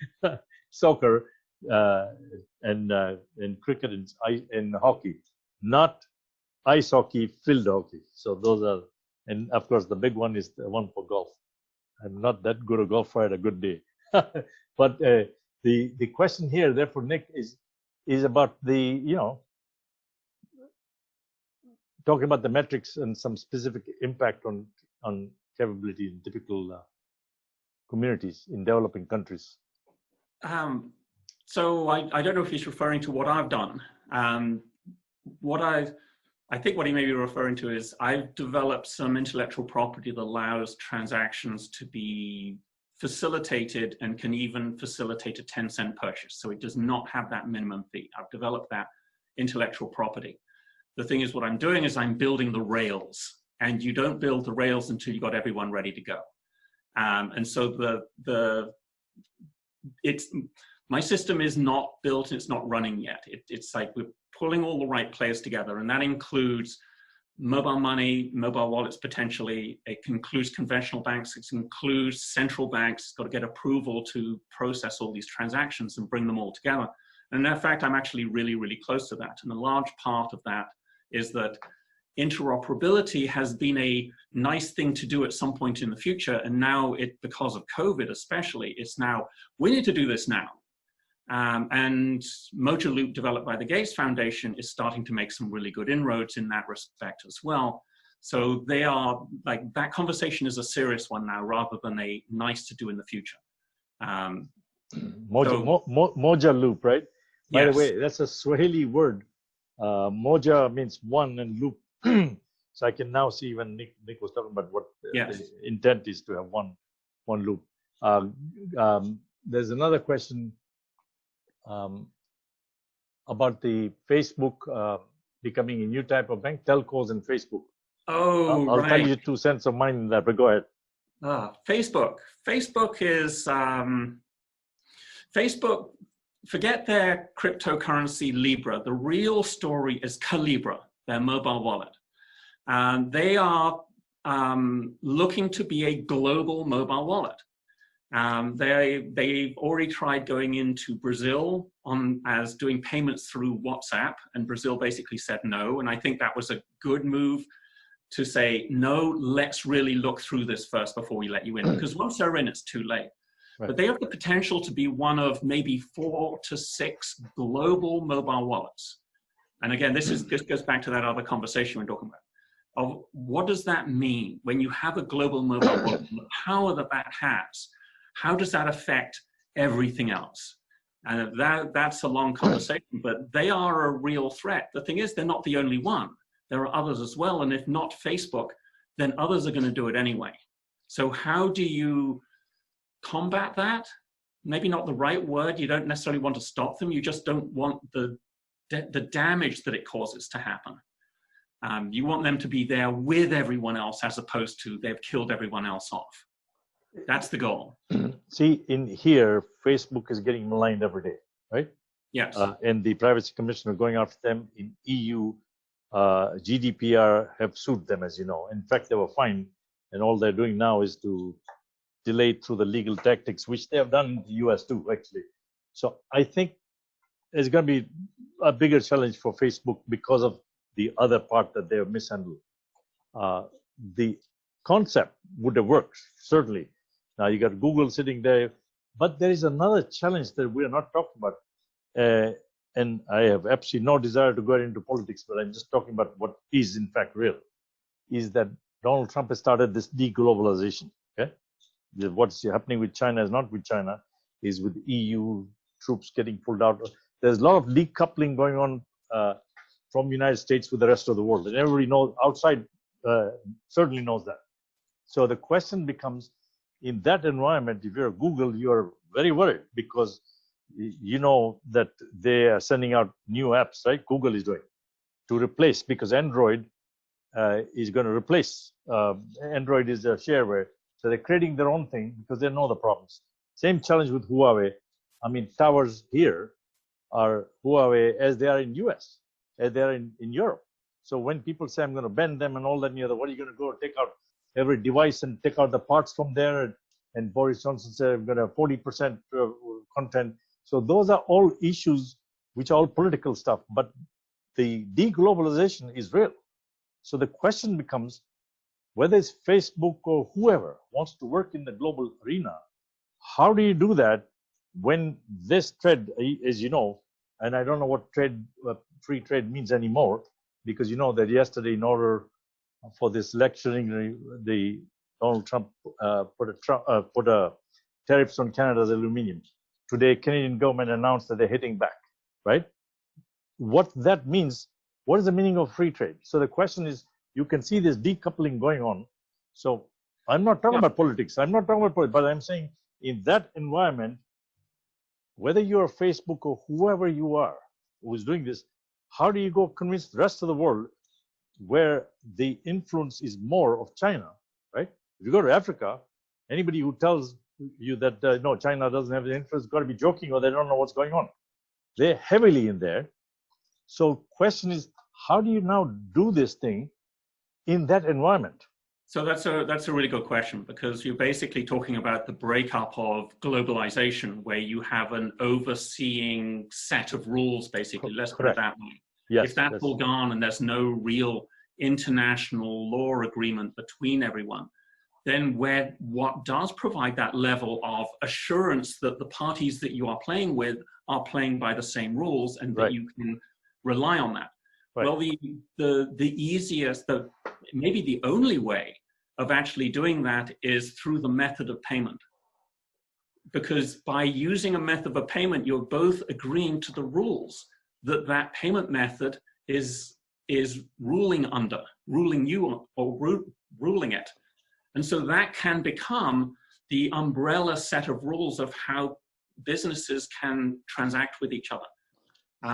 soccer and cricket and hockey, not ice hockey, field hockey. So those are, and of course the big one is the one for golf. I'm not that good a golfer. I had a good day. But the question here, therefore, Nick, is about the, talking about the metrics and some specific impact on capability in typical communities in developing countries. So I don't know if he's referring to what I've done. I think what he may be referring to is I've developed some intellectual property that allows transactions to be facilitated and can even facilitate a 10-cent purchase. So it does not have that minimum fee. I've developed that intellectual property. The thing is, what I'm doing is I'm building the rails, and you don't build the rails until you got everyone ready to go. And so my system is not built, it's not running yet. It's like we're pulling all the right players together, and that includes mobile money, mobile wallets potentially. It includes conventional banks, it includes central banks. It's got to get approval to process all these transactions and bring them all together. And in fact, I'm actually really, really close to that. And a large part of that is that interoperability has been a nice thing to do at some point in the future. And now because of COVID especially, it's now, we need to do this now. And Mojo Loop, developed by the Gates Foundation, is starting to make some really good inroads in that respect as well. So they are, like, that conversation is a serious one now rather than a nice to do in the future. Mojo Loop, right? By the Yes. way, that's a Swahili word. Moja means one and loop. So I can now see when Nick was talking about what Yes. the intent is to have one loop. There's another question about the Facebook becoming a new type of bank, telcos and Facebook. Oh, I'll right. tell you 2 cents of mine in that, but go ahead. Facebook. Facebook is Facebook. Forget their cryptocurrency Libra. The real story is Calibra, their mobile wallet. They are looking to be a global mobile wallet. They've already tried going into Brazil as doing payments through WhatsApp, and Brazil basically said no. And I think that was a good move to say, no, let's really look through this first before we let you in, because once they're in, it's too late. Right. But they have the potential to be one of maybe 4 to 6 global mobile wallets. And again, this goes back to that other conversation we're talking about. Of what does that mean when you have a global mobile wallet, and the power that that has? How does that affect everything else? And that's a long conversation, but they are a real threat. The thing is, they're not the only one. There are others as well, and if not Facebook, then others are going to do it anyway. So how do you combat that? Maybe not the right word. You don't necessarily want to stop them. You just don't want the damage that it causes to happen. You want them to be there with everyone else, as opposed to they've killed everyone else off. That's the goal. See, in here, Facebook is getting maligned every day, right? Yes. And the privacy commissioner going after them. In EU, GDPR have sued them, as you know. In fact, they were fined, and all they're doing now is to delay it through the legal tactics, which they have done in the US too, actually. So I think there's going to be a bigger challenge for Facebook because of the other part that they have mishandled. The concept would have worked, certainly. Now you got Google sitting there, but there is another challenge that we are not talking about. And I have absolutely no desire to go into politics, but I'm just talking about what is in fact real, is that Donald Trump has started this deglobalization. Okay, what's happening with China is not with China, is with EU troops getting pulled out. There's a lot of decoupling going on from the United States with the rest of the world, and everybody knows outside certainly knows that. So the question becomes, in that environment, if you're Google, you're very worried because you know that they are sending out new apps, right? Google is doing to replace, because Android is going to replace. Android is a shareware, so they're creating their own thing because they know the problems. Same challenge with Huawei. I mean, towers here are Huawei as they are in US, as they are in Europe. So when people say I'm going to bend them and all that and the other, what are you going to go take out every device and take out the parts from there? And Boris Johnson said I'm going to have 40% content. So those are all issues which are all political stuff, but the deglobalization is real. So the question becomes, whether it's Facebook or whoever wants to work in the global arena, how do you do that when this trade, as you know, and I don't know what free trade means anymore, because you know that yesterday, in order for this lecturing, the Donald Trump put a tariffs on Canada's aluminium. Today, Canadian government announced that they're hitting back, right? What that means, what is the meaning of free trade? So the question is, you can see this decoupling going on. So I'm not talking about politics. I'm not talking about politics, but I'm saying in that environment, whether you're Facebook or whoever you are who is doing this, how do you go convince the rest of the world where the influence is more of China, right? If you go to Africa, anybody who tells you that no, China doesn't have the influence, got to be joking, or they don't know what's going on. They're heavily in there. So question is, how do you now do this thing in that environment? So that's a really good question, because you're basically talking about the breakup of globalization, where you have an overseeing set of rules, basically. Let's put it that way. Yes, if that's all gone and there's no real international law agreement between everyone, then what does provide that level of assurance that the parties that you are playing with are playing by the same rules, and that you can rely on that? Right. Well, the easiest, maybe the only way of actually doing that is through the method of payment. because by using a method of payment, you're both agreeing to the rules that that payment method is ruling under, ruling you or ruling it. And so that can become the umbrella set of rules of how businesses can transact with each other.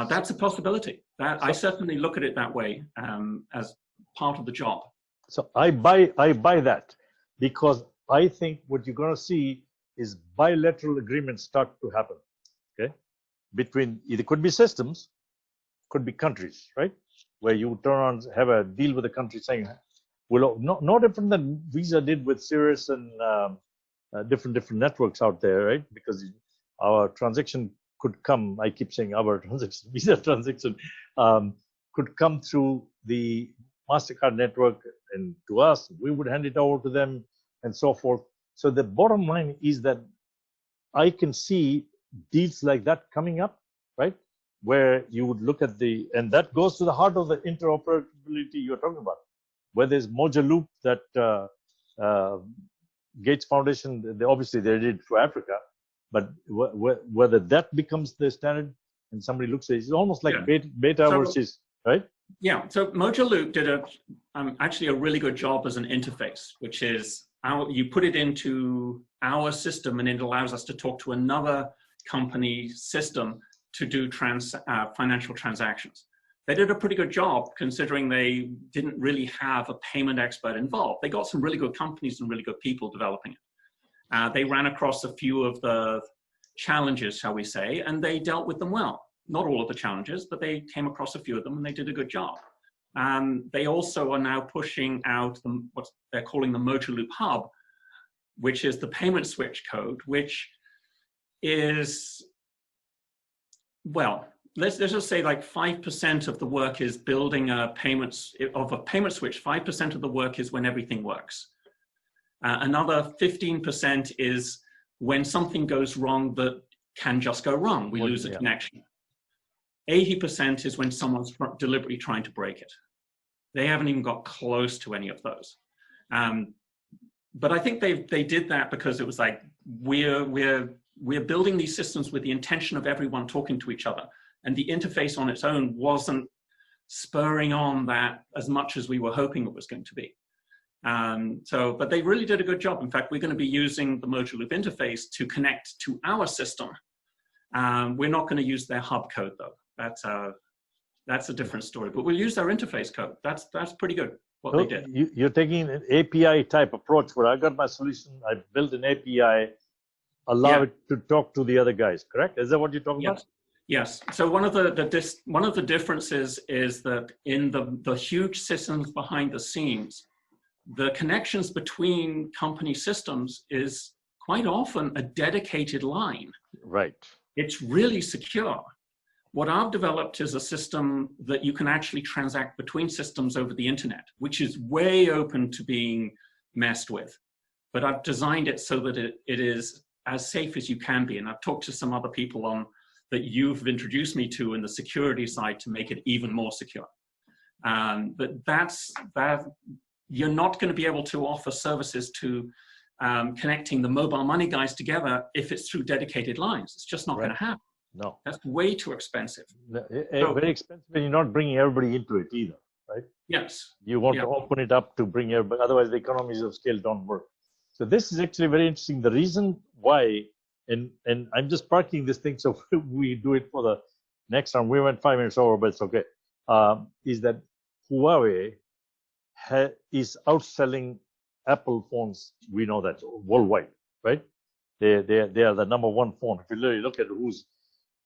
That's a possibility. I certainly look at it that way as part of the job. So I buy that, because I think what you're going to see is bilateral agreements start to happen. Okay, between it could be systems, could be countries, right? Where you turn on, have a deal with a country saying, well, no different than Visa did with Cirrus and different networks out there, right? Because our transaction could come, I keep saying our transaction, Visa transaction could come through the MasterCard network and to us, we would hand it over to them and so forth. So the bottom line is that I can see deals like that coming up, right? Where you would look at and that goes to the heart of the interoperability you're talking about, where there's Moja Loop that Gates Foundation, obviously they did it for Africa, but whether that becomes the standard and somebody looks at it, it's almost like beta versus, right? Yeah, so Moja Loop did actually a really good job as an interface, which is you put it into our system and it allows us to talk to another company system to do financial transactions. They did a pretty good job considering they didn't really have a payment expert involved. They got some really good companies and really good people developing it. They ran across a few of the challenges, shall we say, and they dealt with them well. Not all of the challenges, but they came across a few of them and they did a good job. They also are now pushing out what they're calling the Moja Loop Hub, which is the payment switch code, which is, well, let's just say like 5% of the work is building a payment switch. 5% of the work is when everything works. Another 15% is when something goes wrong that can just go wrong. We lose a connection. 80% is when someone's deliberately trying to break it. They haven't even got close to any of those. But I think they did that because it was like, we're building these systems with the intention of everyone talking to each other. And the interface on its own wasn't spurring on that as much as we were hoping it was going to be. But they really did a good job. In fact, we're going to be using the Moja Loop interface to connect to our system. We're not going to use their hub code though. That's a different story, but we'll use their interface code. That's pretty good what they did. You're taking an API type approach where I got my solution, I built an API, allow it to talk to the other guys, correct? Is that what you're talking about? Yes. So one of the differences is that in the huge systems behind the scenes, the connections between company systems is quite often a dedicated line. Right. It's really secure. What I've developed is a system that you can actually transact between systems over the internet, which is way open to being messed with. But I've designed it so that it is as safe as you can be. And I've talked to some other people that you've introduced me to in the security side to make it even more secure. But you're not going to be able to offer services to connecting the mobile money guys together if it's through dedicated lines. It's just not going to happen. No. That's way too expensive. Very expensive, and you're not bringing everybody into it either, right? Yes. You want to open it up to bring everybody, otherwise the economies of scale don't work. So this is actually very interesting. The reason why, and I'm just parking this thing so we do it for the next round. We went 5 minutes over, but it's okay. Is that Huawei is outselling Apple phones. We know that worldwide, right? They are the number one phone. If you really look at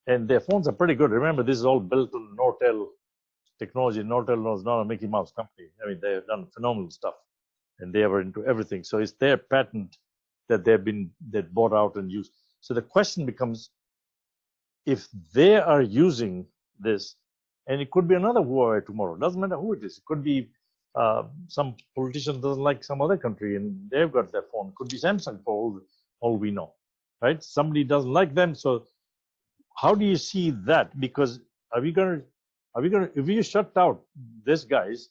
and their phones are pretty good. Remember, this is all built on Nortel technology. Nortel is not a Mickey Mouse company. I mean, they have done phenomenal stuff, and they are into everything. So it's their patent that they bought out and used. So the question becomes, if they are using this, and it could be another Huawei tomorrow. Doesn't matter who it is. It could be some politician doesn't like some other country, and they've got their phone. It could be Samsung for all we know, right? Somebody doesn't like them, so. How do you see that? Because if you shut out these guys,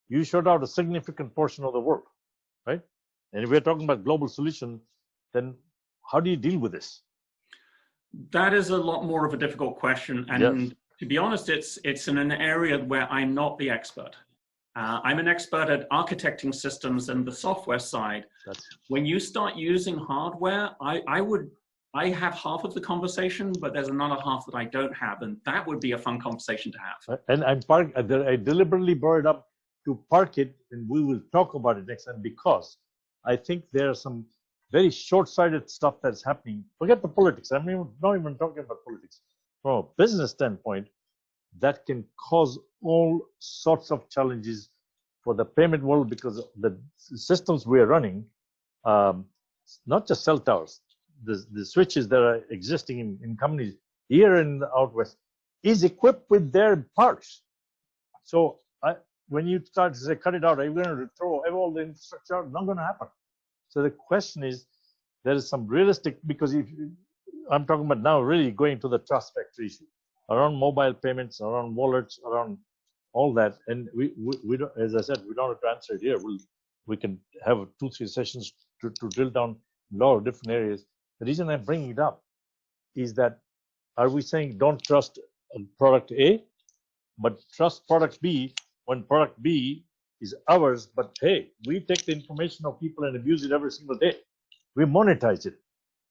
you shut out a significant portion of the world, right? And if we're talking about global solution, then how do you deal with this? That is a lot more of a difficult question. And Yes. to be honest, it's in an area where I'm not the expert. I'm an expert at architecting systems and the software side. When you start using hardware, I have half of the conversation, but there's another half that I don't have, and that would be a fun conversation to have. And I deliberately brought it up to park it, and we will talk about it next time, because I think there are some very short-sighted stuff that's happening. Forget the politics. I'm not even talking about politics. From a business standpoint, that can cause all sorts of challenges for the payment world, because the systems we are running, not just cell towers, the switches that are existing in companies here in the out west is equipped with their parts. So when you start to say, cut it out, are you going to throw all the infrastructure out? Not going to happen. So the question is, there is some realistic, because I'm talking about now really going to the trust factor issue around mobile payments, around wallets, around all that. And we don't, as I said, we don't have to answer it here. We can have 2-3 sessions to drill down a lot of different areas. The reason I'm bringing it up is that, are we saying don't trust product A, but trust product B when product B is ours? But hey, we take the information of people and abuse it every single day. We monetize it.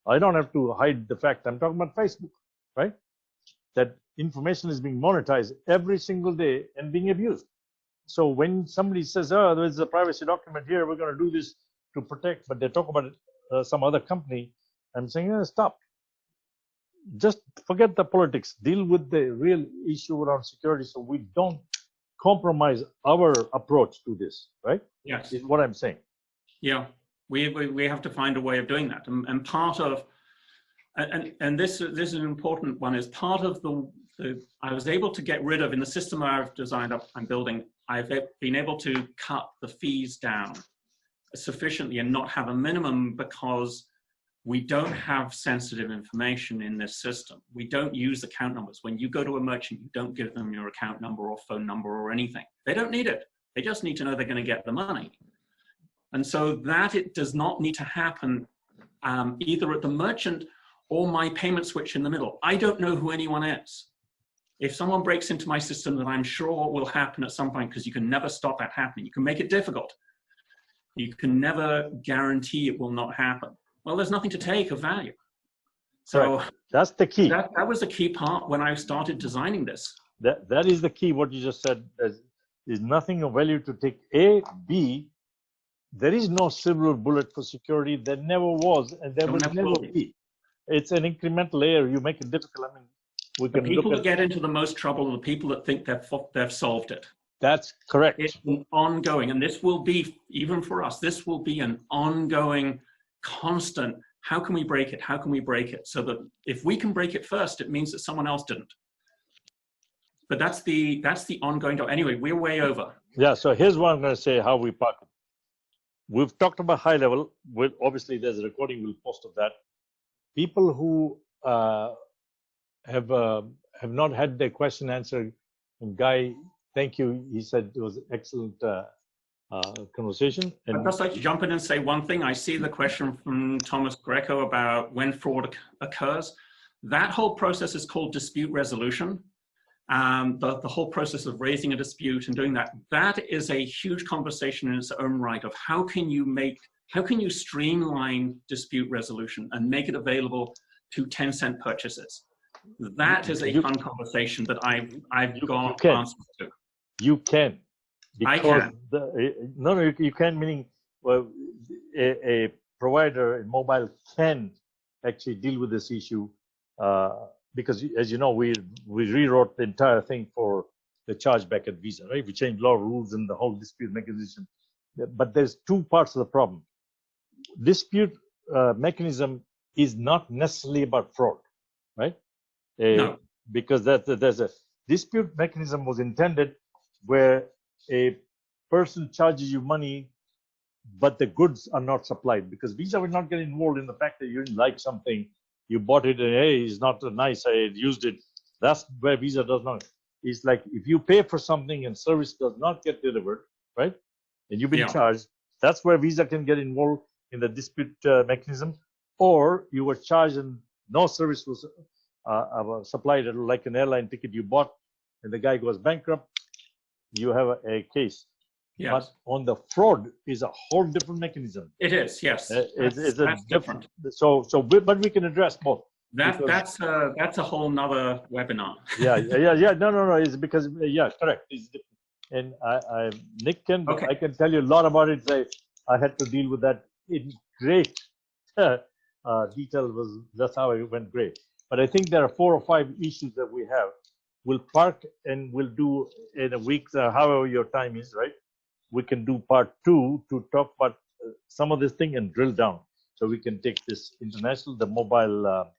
I don't have to hide the fact. I'm talking about Facebook, right? That information is being monetized every single day and being abused. So when somebody says, oh, there's a privacy document here, we're going to do this to protect, but they talk about it, some other company, I'm saying, stop. Just forget the politics. Deal with the real issue around security, so we don't compromise our approach to this, right? Yes. Is what I'm saying. Yeah, we have to find a way of doing that. And part of, and this is an important one, is part of I was able to get rid of, in the system that I've designed I'm building, I've been able to cut the fees down sufficiently and not have a minimum, because we don't have sensitive information in this system. We don't use account numbers. When you go to a merchant, you don't give them your account number or phone number or anything. They don't need it. They just need to know they're going to get the money. And so that it does not need to happen either at the merchant or my payment switch in the middle. I don't know who anyone is. If someone breaks into my system, then I'm sure will happen at some point, because you can never stop that happening. You can make it difficult. You can never guarantee it will not happen. Well, there's nothing to take of value. So correct. That's the key. That was the key part when I started designing this. That is the key. What you just said is nothing of value to take. A, B, there is no silver bullet for security. There never was, and there will never be. It's an incremental layer. You make it difficult. I mean, we can the people that get into the most trouble are the people that think they've solved it. That's correct. It's an ongoing, and this will be, even for us, this will be an ongoing, constant, how can we break it? How can we break it? So that if we can break it first, it means that someone else didn't. But that's the ongoing. Anyway, we're way over. Yeah, so here's what I'm going to say, how we park it. We've talked about high level. Obviously, there's a recording we'll post of that. People who have not had their question answered, and Guy, thank you. He said it was an excellent conversation. And I'd just like to jump in and say one thing. I see the question from Thomas Greco about when fraud occurs. That whole process is called dispute resolution. The whole process of raising a dispute and doing that is a huge conversation in its own right, of how can you streamline dispute resolution and make it available to 10-cent purchases. That is a fun conversation that I've got answers to. You can. I can. You can, meaning, well, a provider in mobile can actually deal with this issue, because, as you know, we rewrote the entire thing for the chargeback at Visa, right? We changed a lot of rules in the whole dispute mechanism. But there's two parts of the problem. Dispute mechanism is not necessarily about fraud, right? No. Because there's a dispute mechanism was intended where a person charges you money, but the goods are not supplied, because Visa will not get involved in the fact that you didn't like something, you bought it, and hey, it's not nice, I used it. That's where Visa does not. It's like if you pay for something and service does not get delivered, right? And you've been charged, that's where Visa can get involved in the dispute mechanism. or you were charged and no service was supplied, like an airline ticket you bought, and the guy goes bankrupt, you have a case. Yes. But on the fraud is a whole different mechanism. It is, yes. It's that's different. But we can address both. That's a whole nother webinar. Yeah. No. It's because correct. It's different. And Nick can, okay. I can tell you a lot about it. I had to deal with that in great detail. That's how it went great. But I think there are 4 or 5 issues that we have. We'll park and we'll do in a week, however your time is, right? We can do part 2 to talk about some of this thing and drill down. So we can take this international, the mobile.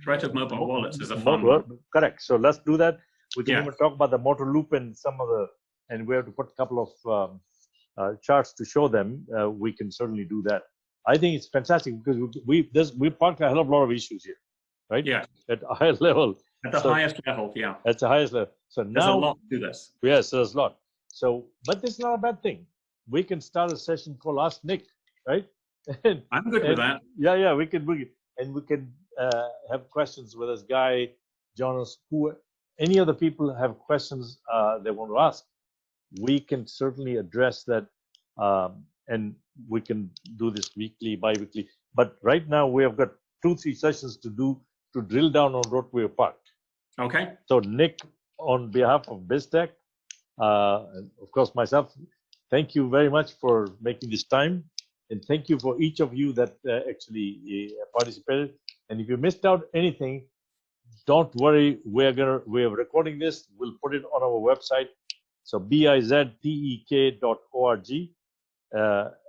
Threat of mobile wallets is a fun one. Correct. So let's do that. We can even talk about the motor loop and some of the, and we have to put a couple of charts to show them. We can certainly do that. I think it's fantastic because we parked a hell of a lot of issues here, right? Yeah. At a higher level. At the highest level, yeah. At the highest level. So now there's a lot to this. Yes, there's a lot. So, but this is not a bad thing. We can start a session called Ask Nick, right? I'm good with that. Yeah, we can have questions with this guy, Jonas, who any other people have questions they want to ask. We can certainly address that, and we can do this weekly, bi-weekly. But right now we have got 2-3 sessions to do to drill down on what we have parked. Okay. So Nick, on behalf of BIZTEK, and of course myself, thank you very much for making this time, and thank you for each of you that actually participated. And if you missed out anything, don't worry. We're recording this. We'll put it on our website. So BIZTEK.org,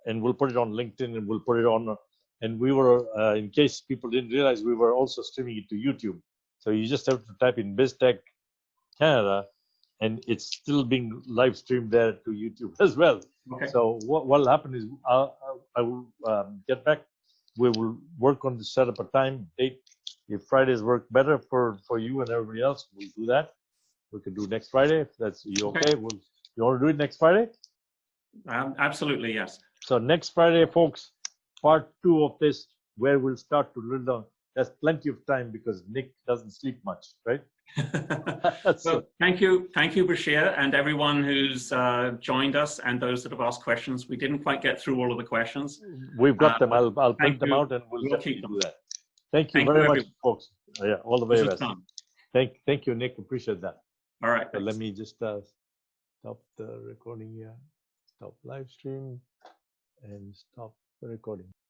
and we'll put it on LinkedIn, and we'll put it on. And we were, in case people didn't realize, we were also streaming it to YouTube. So you just have to type in BIZTEK Canada, and it's still being live streamed there to YouTube as well. Okay. So what will happen is I will get back. We will work on to set up a time date. If Fridays work better for you and everybody else, we'll do that. We can do next Friday if that's you okay. You want to do it next Friday? Absolutely, yes. So next Friday, folks, part 2 of this, where we'll start to drill down. There's plenty of time because Nick doesn't sleep much, right? So thank you, Bashir, and everyone who's joined us and those that have asked questions. We didn't quite get through all of the questions. We've got them. I'll print them out and we'll keep them. Do that. Thank you very much, folks. Yeah, all the very best. Thank you, Nick. Appreciate that. All right. So let me just stop the recording here. Stop live stream and stop the recording.